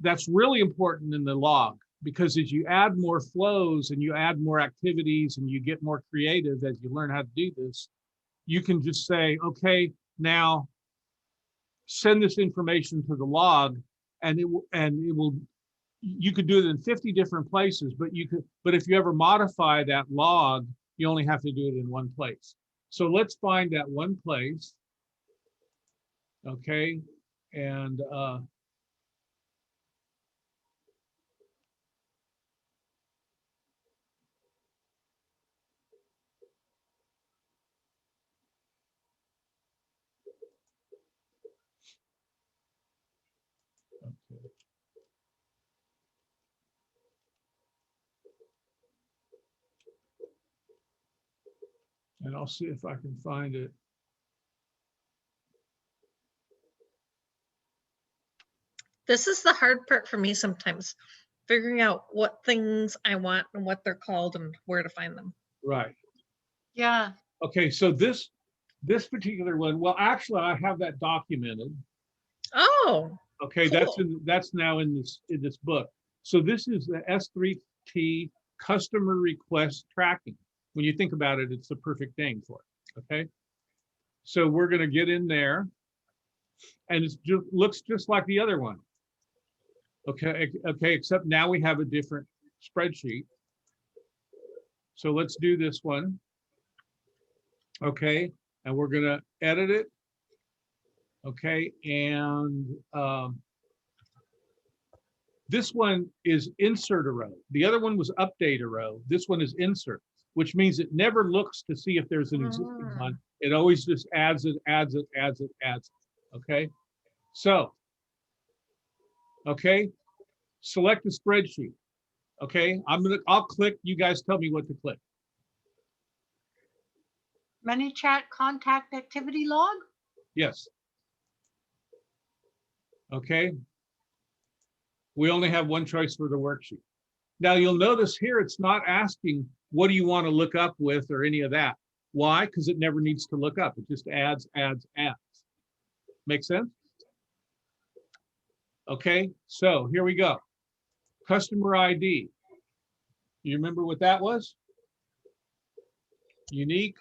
That's really important in the log because as you add more flows and you add more activities and you get more creative as you learn how to do this, you can just say, okay, now send this information to the log and it will you could do it in 50 different places, but if you ever modify that log, you only have to do it in one place. So let's find that one place. Okay, and okay. And I'll see if I can find it. This is the hard part for me sometimes, figuring out what things I want and what they're called and where to find them. Right. Yeah. Okay, so this particular one, well, actually, I have that documented. Oh, Okay, cool. that's now in this book. So this is the S3T customer request tracking. When you think about it, it's the perfect name for it. Okay, so we're going to get in there, and it looks just like the other one. Okay, except now we have a different spreadsheet. So let's do this one. Okay, and we're going to edit it. Okay, and this one is insert a row. The other one was update a row. This one is insert, which means it never looks to see if there's an existing one. It always just adds it. Okay, so, okay, select the spreadsheet. Okay, I'll click, you guys tell me what to click. Manychat contact activity log? Yes. Okay. We only have one choice for the worksheet. Now you'll notice here it's not asking what do you want to look up with or any of that. Why? Because it never needs to look up. It just adds. Make sense? Okay, so here we go. Customer ID. You remember what that was? Unique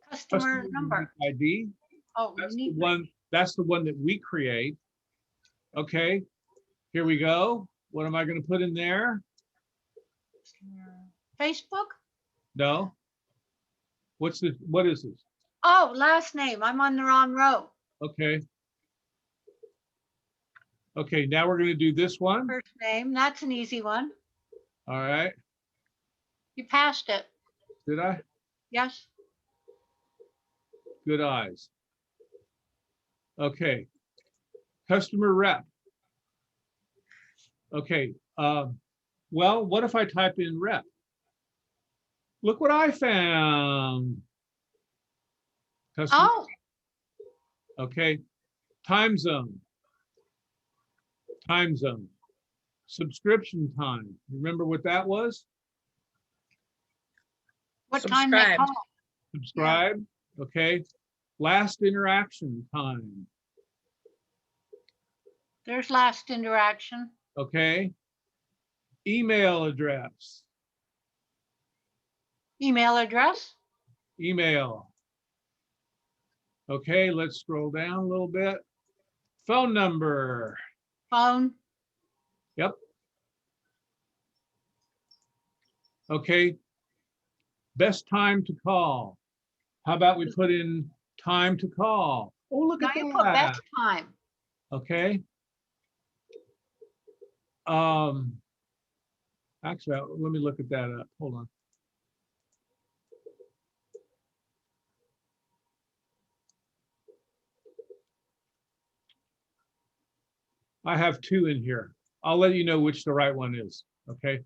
Customer number. ID. Oh, That's the one that we create. Okay, here we go. What am I going to put in there? Facebook? No. What is this? Oh, last name. I'm on the wrong row. Okay. Okay, now we're going to do this one. First name. That's an easy one. All right. You passed it. Did I? Yes. Good eyes. Okay. Customer rep. Okay. Well, what if I type in rep? Look what I found. Customer. Oh, Okay. Time zone. Time zone. Subscription time. Remember what that was? what time they Subscribed. call? subscribe. Okay. Last interaction time. There's last interaction. Okay. Email address. Email address. Email. Okay, let's scroll down a little bit. Phone number. Phone. Yep. Okay. Best time to call. How about we put in time to call? Oh, look Now at you put that. best time. Okay. Actually, let me look at that up. Hold on. I have two in here. I'll let you know which the right one is. Okay.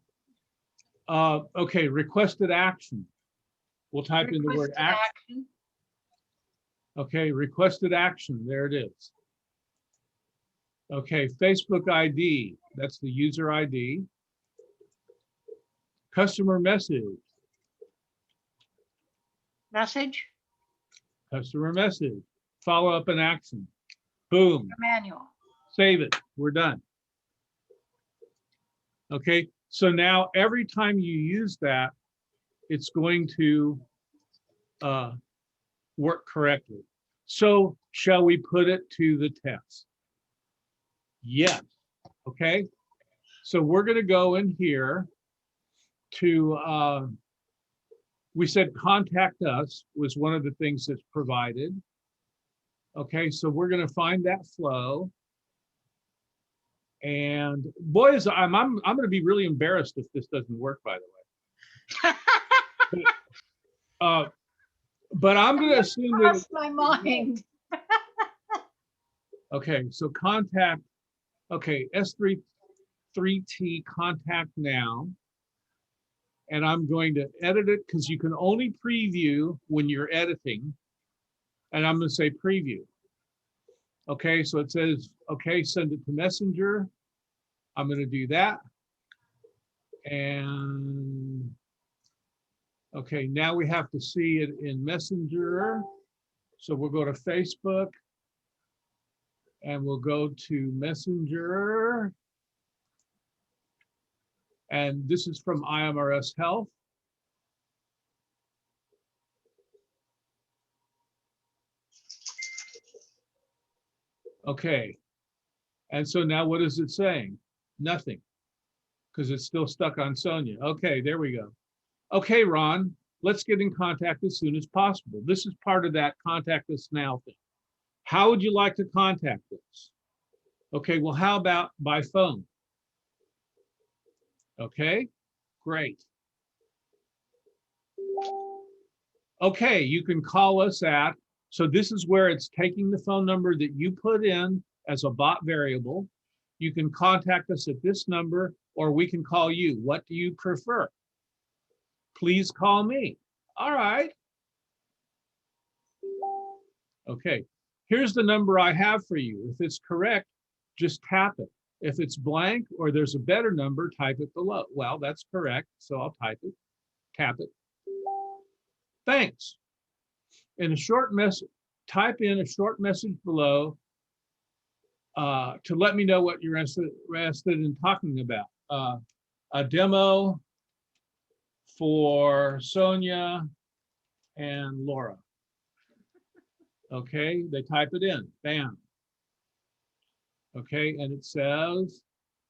Okay, requested action. We'll type in the word Requested action. action. Okay, requested action. There it is. Okay, Facebook ID. That's the user ID. Customer message. Message. Customer message. Follow up and action. Boom. Manual. Save it. We're done. Okay, so now every time you use that, it's going to work correctly. So shall we put it to the test? Yes. Okay, so we're going to go in here to, we said contact us was one of the things that's provided. Okay, so we're going to find that flow. And boys, I'm going to be really embarrassed if this doesn't work, by the way. But I'm going to assume that. Crossed my mind. Okay, so contact. Okay, S3T contact now. And I'm going to edit it because you can only preview when you're editing. And I'm going to say preview. Okay, so it says, okay, send it to Messenger. I'm going to do that. And okay, now we have to see it in Messenger. So we'll go to Facebook and we'll go to Messenger. And this is from IMRS Health. Okay. And so now what is it saying? Nothing, because it's still stuck on Sonia. Okay, there we go. Okay, Ron, let's get in contact as soon as possible. This is part of that contact us now thing. How would you like to contact us? Okay, well, how about by phone? Okay, great. Okay, you can call us at, so this is where it's taking the phone number that you put in as a bot variable. You can contact us at this number, or we can call you. What do you prefer? Please call me. All right. Okay, here's the number I have for you. If it's correct, just tap it. If it's blank or there's a better number, type it below. Well, that's correct, so I'll type it, tap it. Thanks. In a short message, type in a short message below to let me know what you're interested in talking about. A demo for Sonia and Laura. Okay, they type it in, bam. Okay, and it says,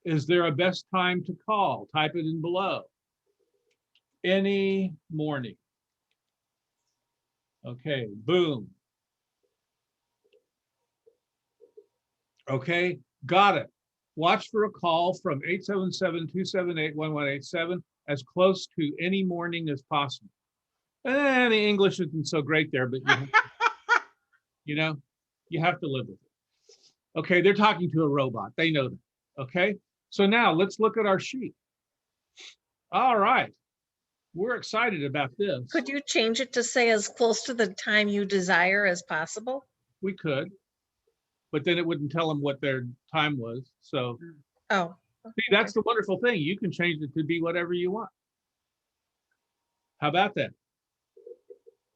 is there a best time to call? Type it in below. Any morning. Okay, boom. Okay, got it. Watch for a call from 877-278-1187 as close to any morning as possible. And the English isn't so great there, but you know, you have to live with it. Okay, they're talking to a robot. They know that. Okay, so now let's look at our sheet. All right, we're excited about this. Could you change it to say as close to the time you desire as possible? We could, but then it wouldn't tell them what their time was. So Oh, see, that's the wonderful thing. You can change it to be whatever you want. How about that?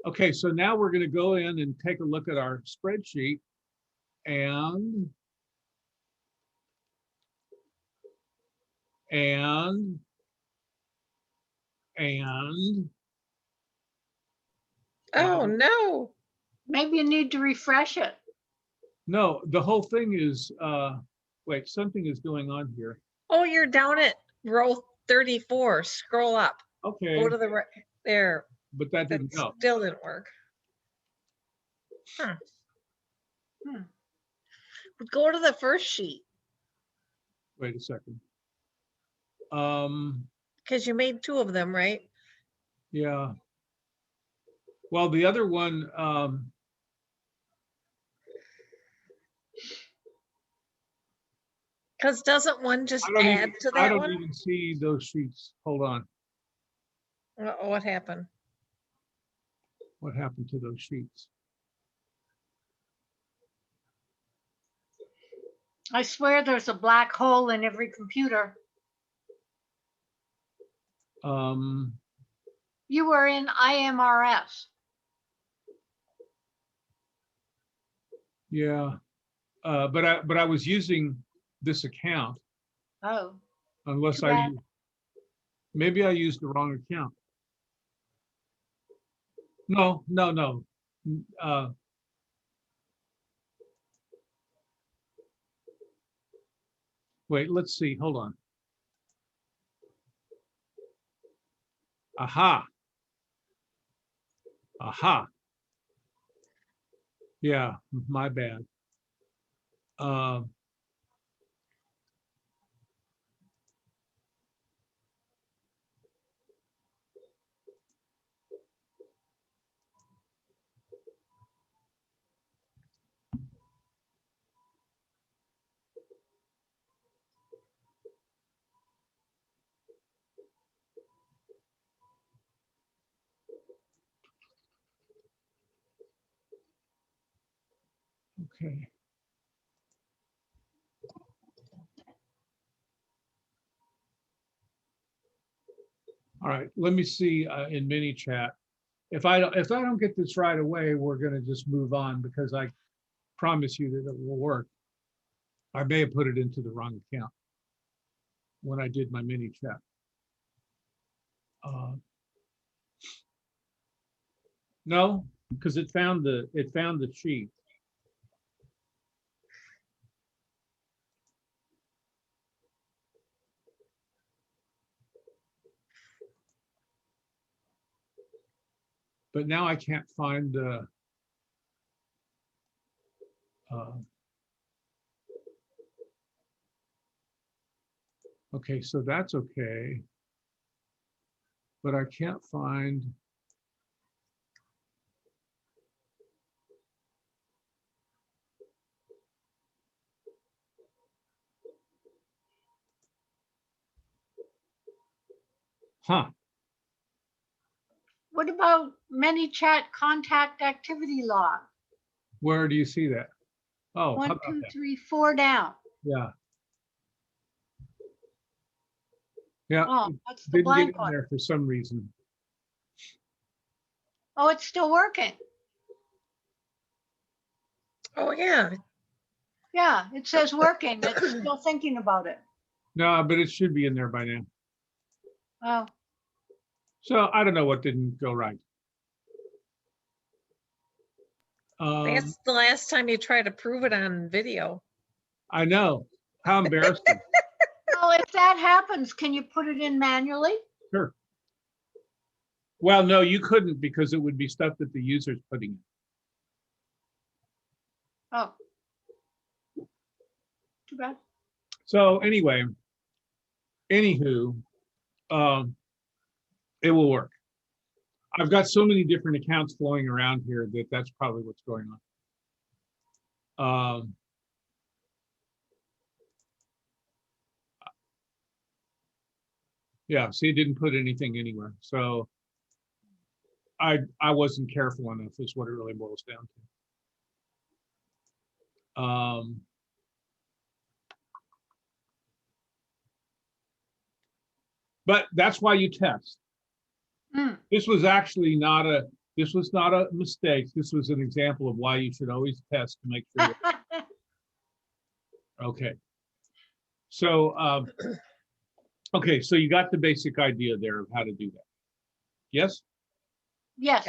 Okay, so now we're going to go in and take a look at our spreadsheet and and Oh, no. Maybe you need to refresh it. no, the whole thing is wait, something is going on here. Oh, you're down at row 34. Scroll up. Okay, Go to the right there. but that That didn't help. still didn't work. Huh. Hmm. Go to the first sheet Wait a second. because you made 2 of them, right? Yeah. Well, the other one, Because doesn't one just I don't add even, to I that don't one? even see those sheets. Hold on. What happened? What happened to those sheets? I swear there's a black hole in every computer. You were in IMRS. Yeah. But I was using this account Oh, unless too bad. maybe I used the wrong account. No. Wait, let's see. Hold on. Aha. Yeah, my bad. Okay. All right, let me see in Manychat. If I don't get this right away, we're going to just move on because I promise you that it will work. I may have put it into the wrong account when I did my Manychat. No, because it found the sheet. But now I can't find the okay, so that's okay. But I can't find huh. What about Manychat contact activity log? Where do you see that? Oh, how 1, about 2, that? 3, 4 down. Yeah. Yeah, Oh, it that's the didn't get blank in one. there for some reason. Oh, it's still working. Oh, yeah. Yeah, it says working. It's still thinking about it. No, but it should be in there by now. Oh, So I don't know what didn't go right. That's the last time you try to prove it on video. I know. How embarrassing. well, if that happens, can you put it in manually? Sure. Well, no, you couldn't because it would be stuff that the user's putting in. Oh, too bad. So anyway, anywho, it will work. I've got so many different accounts flowing around here that that's probably what's going on. Yeah, see, it didn't put anything anywhere. So I wasn't careful enough is what it really boils down to. But that's why you test. Mm. This was actually not This was not a mistake. This was an example of why you should always test to make sure. Okay. So, okay, so you got the basic idea there of how to do that. Yes? Yes,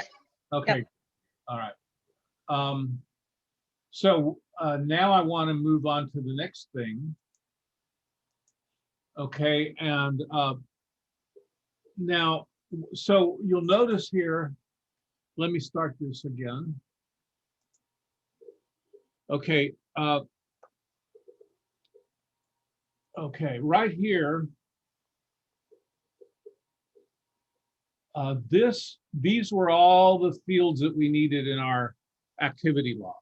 Okay. All right. So now I want to move on to the next thing. Okay, and now, so you'll notice here, let me start this again. Okay, okay, right here, these were all the fields that we needed in our activity log.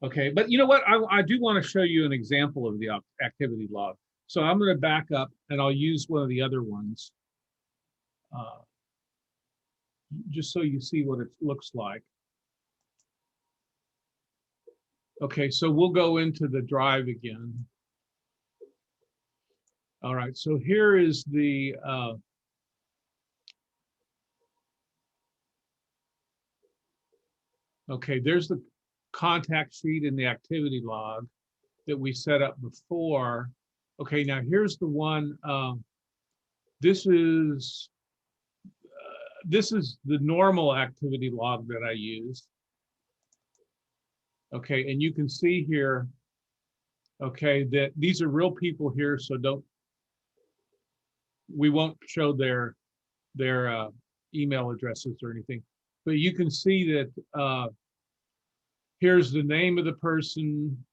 Okay, but you know what? I do want to show you an example of the activity log. So I'm going to back up and I'll use one of the other ones. Just so you see what it looks like. Okay, so we'll go into the drive again. All right, so here is the okay, there's the contact sheet in the activity log that we set up before. Okay, now here's the one. This is the normal activity log that I use. Okay, and you can see here, okay, that these are real people here, so we won't show their email addresses or anything, but you can see that here's the name of the person,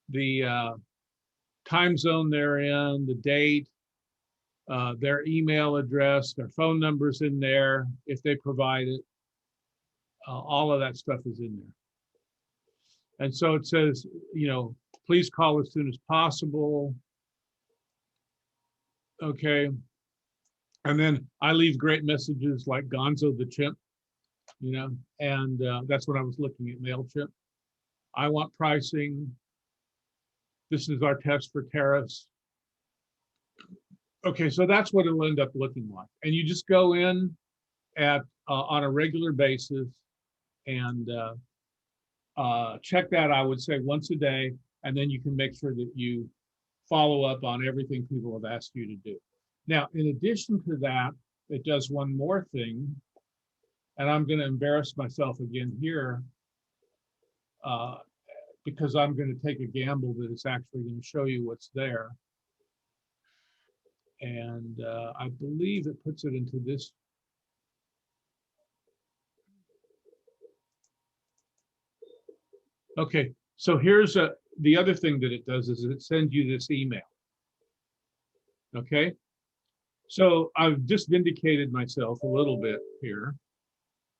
the time zone they're in, the date, their email address, their phone numbers in there if they provide it. All of that stuff is in there. And so it says, you know, please call as soon as possible. Okay. And then I leave great messages like Gonzo the Chimp, you know, and that's what I was looking at, MailChimp. I want pricing. This is our test for tariffs. Okay, so that's what it'll end up looking like. And you just go in at on a regular basis and check that, I would say, once a day, and then you can make sure that you follow up on everything people have asked you to do. Now, in addition to that, it does one more thing, and I'm going to embarrass myself again here because I'm going to take a gamble that it's actually going to show you what's there. And I believe it puts it into this. Okay, so here's the other thing that it does is it sends you this email. Okay, so I've just vindicated myself a little bit here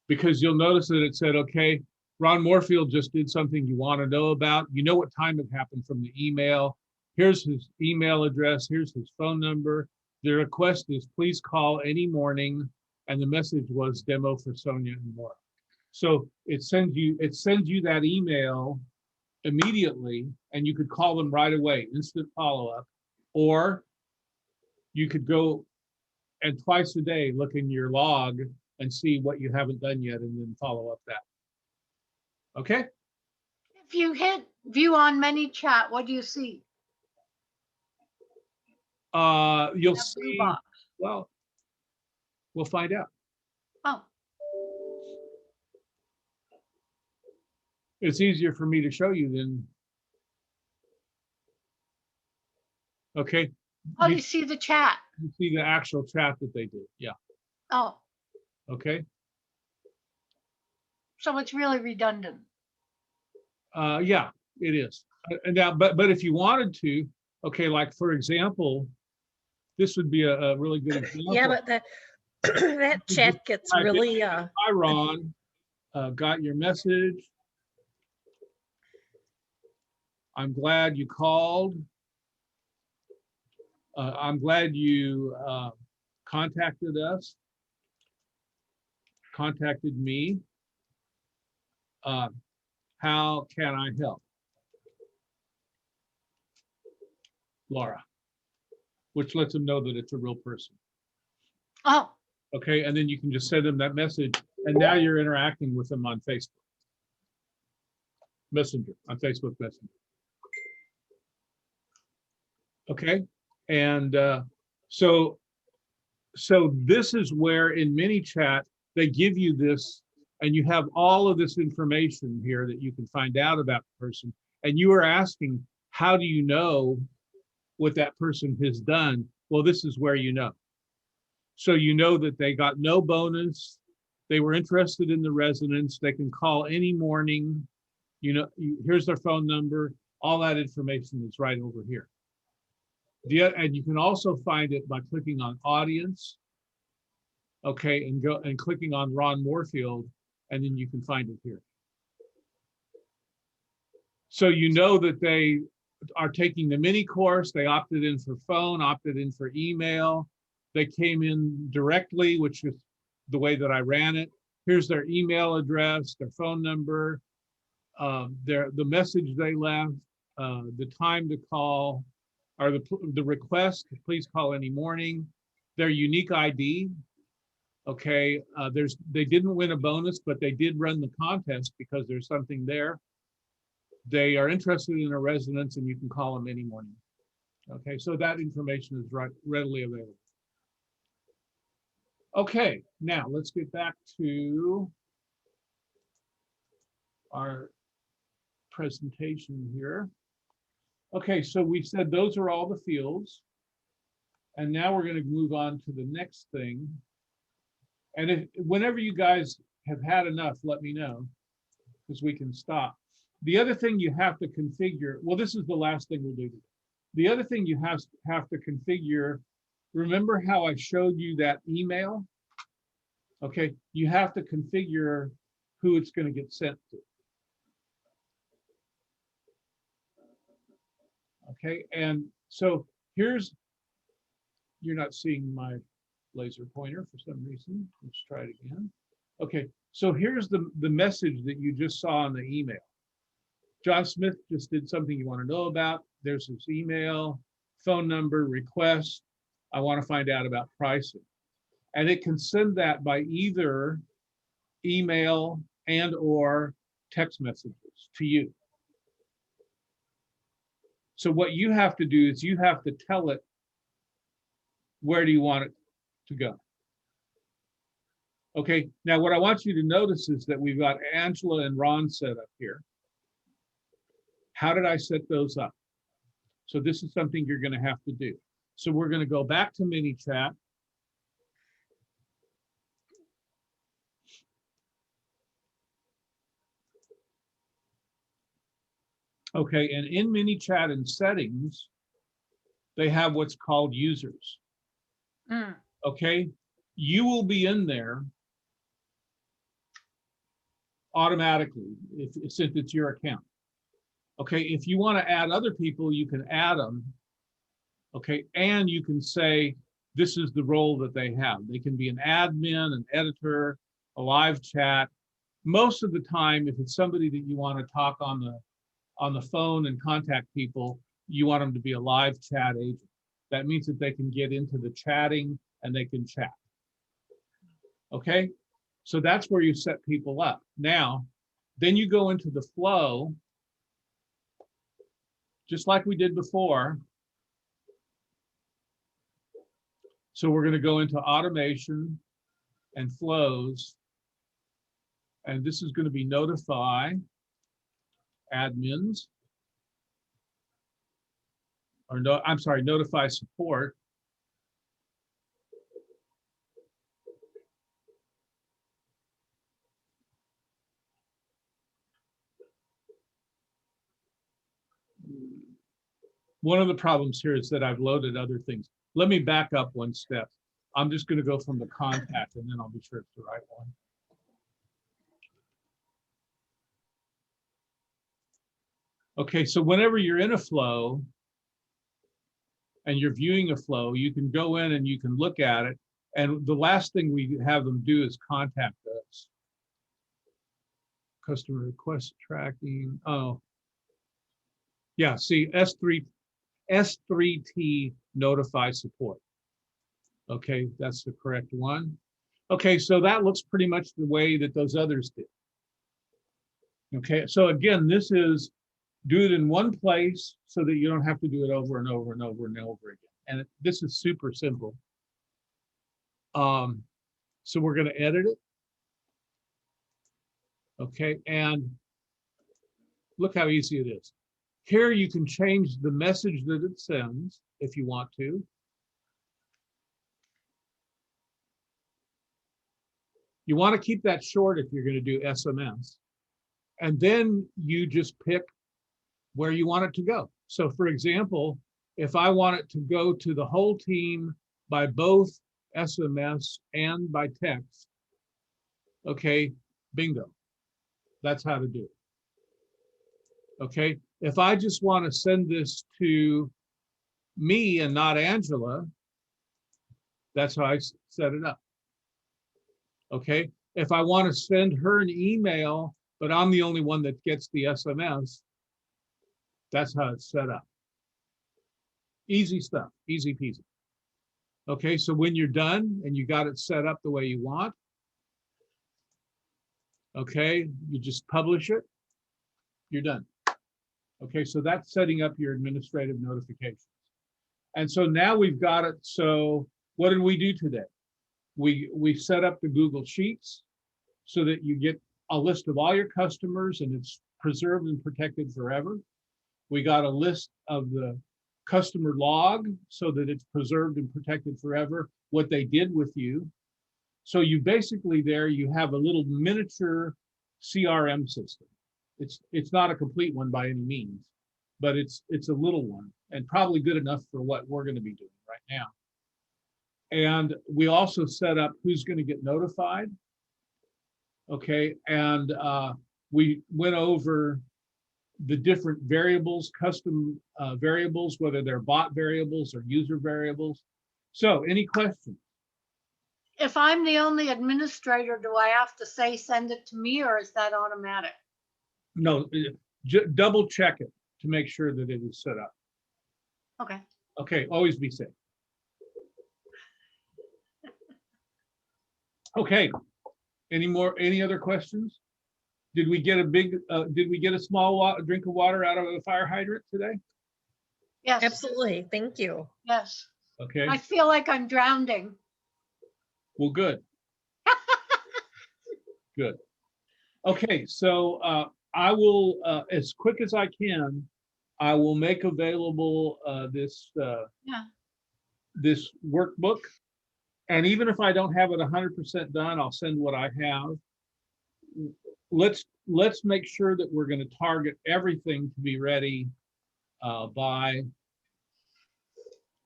because you'll notice that it said, okay, Ron Moorfield just did something you want to know about. You know what time it happened from the email. Here's his email address. Here's his phone number. The request is please call any morning. And the message was demo for Sonia and Laura. So it sends you that email immediately, and you could call them right away, instant follow-up, or you could go and twice a day look in your log and see what you haven't done yet and then follow up that. Okay? if you hit view on Manychat, what do you see? You'll That blue see, box. well, we'll find out. Oh, It's easier for me to show you than, okay? oh, you see the chat. You see the actual chat that they did, yeah, Oh, okay? so it's really redundant. Yeah, it is. And now, but if you wanted to, okay, like for example, this would be a really good example. Yeah, but that that chat gets type in, really Hi, Ron, got your message. I'm glad you called. I'm glad you contacted us, contacted me. How can I help? Laura, which lets them know that it's a real person. Oh, Okay, and then you can just send them that message And now you're interacting with them on Facebook Messenger, on Facebook Messenger. Okay, and so this is where in Manychat they give you this, and you have all of this information here that you can find out about the person. And you are asking, how do you know what that person has done? Well, this is where you know. So you know that they got no bonus. They were interested in the residence. They can call any morning. You know, here's their phone number. All that information is right over here. And you can also find it by clicking on audience. Okay, and go and clicking on Ron Moorfield, and then you can find it here. So you know that they are taking the mini course. They opted in for phone, opted in for email. They came in directly, which is the way that I ran it. Here's their email address, their phone number, the message they left, the time to call, or the request, please call any morning, their unique ID. Okay, they didn't win a bonus, but they did run the contest because there's something there. They are interested in a residence, and you can call them any morning. Okay, so that information is readily available. Okay, now let's get back to our presentation here. Okay, so we said those are all the fields. And now we're going to move on to the next thing. And whenever you guys have had enough, let me know, because we can stop. The other thing you have to configure, well, this is the last thing we'll do today. The other thing you have to configure, remember how I showed you that email? Okay, you have to configure who it's going to get sent to. Okay, and so you're not seeing my laser pointer for some reason. Let's try it again. Okay, so here's the message that you just saw in the email. John Smith just did something you want to know about. There's his email, phone number, request. I want to find out about pricing. And it can send that by either email and or text messages to you. So what you have to do is you have to tell it, where do you want it to go? Okay, now what I want you to notice is that we've got Angela and Ron set up here. How did I set those up? So this is something you're going to have to do. So we're going to go back to Manychat. Okay, and in Manychat and settings, they have what's called users. Okay, you will be in there automatically since it's your account. Okay, if you want to add other people, you can add them. Okay, and you can say this is the role that they have. They can be an admin, an editor, a live chat. Most of the time, if it's somebody that you want to talk on the phone and contact people, you want them to be a live chat agent. That means that they can get into the chatting and they can chat. Okay, so that's where you set people up. Now, then you go into the flow, just like we did before. So we're going to go into automation and flows. And this is going to be notify admins. Or no, I'm sorry, notify support. One of the problems here is that I've loaded other things. Let me back up one step. I'm just going to go from the contact and then I'll be sure it's the right one. Okay, so whenever you're in a flow and you're viewing a flow, you can go in and you can look at it. And the last thing we have them do is contact us. Customer request tracking. Oh, yeah, see, S3T notify support. Okay, that's the correct one. Okay, so that looks pretty much the way that those others did. Okay, so again, this is do it in one place so that you don't have to do it over and over and over and over again. And this is super simple. So we're going to edit it. Okay, and look how easy it is. Here you can change the message that it sends if you want to. You want to keep that short if you're going to do SMS. And then you just pick where you want it to go. So for example, if I want it to go to the whole team by both SMS and by text, okay, bingo. That's how to do it. Okay, if I just want to send this to me and not Angela, that's how I set it up. Okay, if I want to send her an email, but I'm the only one that gets the SMS, that's how it's set up. Easy stuff, easy peasy. Okay, so when you're done and you got it set up the way you want, okay, you just publish it, you're done. Okay, so that's setting up your administrative notifications. And so now we've got it. So what did we do today? We set up the Google Sheets so that you get a list of all your customers and it's preserved and protected forever. We got a list of the customer log so that it's preserved and protected forever, what they did with you. So you basically there, you have a little miniature CRM system. It's not a complete one by any means, but it's a little one and probably good enough for what we're going to be doing right now. And we also set up who's going to get notified. Okay, and we went over the different variables, custom variables, whether they're bot variables or user variables. So any questions? If I'm the only administrator, do I have to say send it to me, or is that automatic? No, double check it to make sure that it is set up. Okay. Okay, always be safe. Okay, any other questions? Did we get a small drink of water out of the fire hydrant today? Yes. Absolutely. Thank you. Yes. Okay, I feel like I'm drowning. well, good. Good. Okay, so I will, as quick as I can, I will make available this workbook. And even if I don't have it 100% done, I'll send what I have. Let's make sure that we're going to target everything to be ready by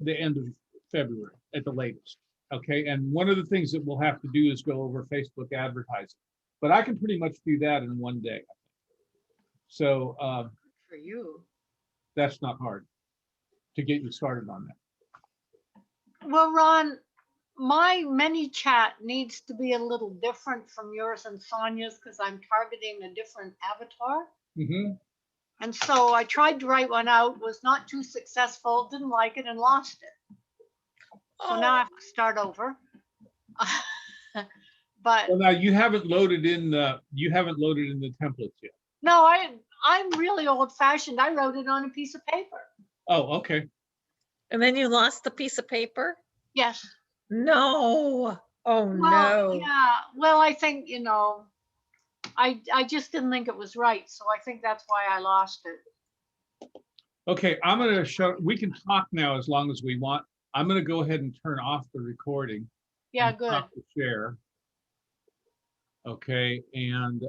the end of February at the latest. Okay, and one of the things that we'll have to do is go over Facebook advertising, but I can pretty much do that in one day. So For you. that's not hard to get you started on that. Well, Ron, my Manychat needs to be a little different from yours and Sonia's because I'm targeting a different avatar. Mm-hmm. And so I tried to write one out, was not too successful, didn't like it, and lost it. So now I have to start over. But Well, now you haven't loaded in the templates yet. no, I'm really old-fashioned. I wrote it on a piece of paper. Oh, okay. And then you lost the piece of paper? Yes. No. Oh, Well, no. yeah. Well, I think, I just didn't think it was right. So I think that's why I lost it. Okay, I'm going to show, we can talk now as long as we want. I'm going to go ahead and turn off the recording. Yeah, and good. stop the share. Okay, and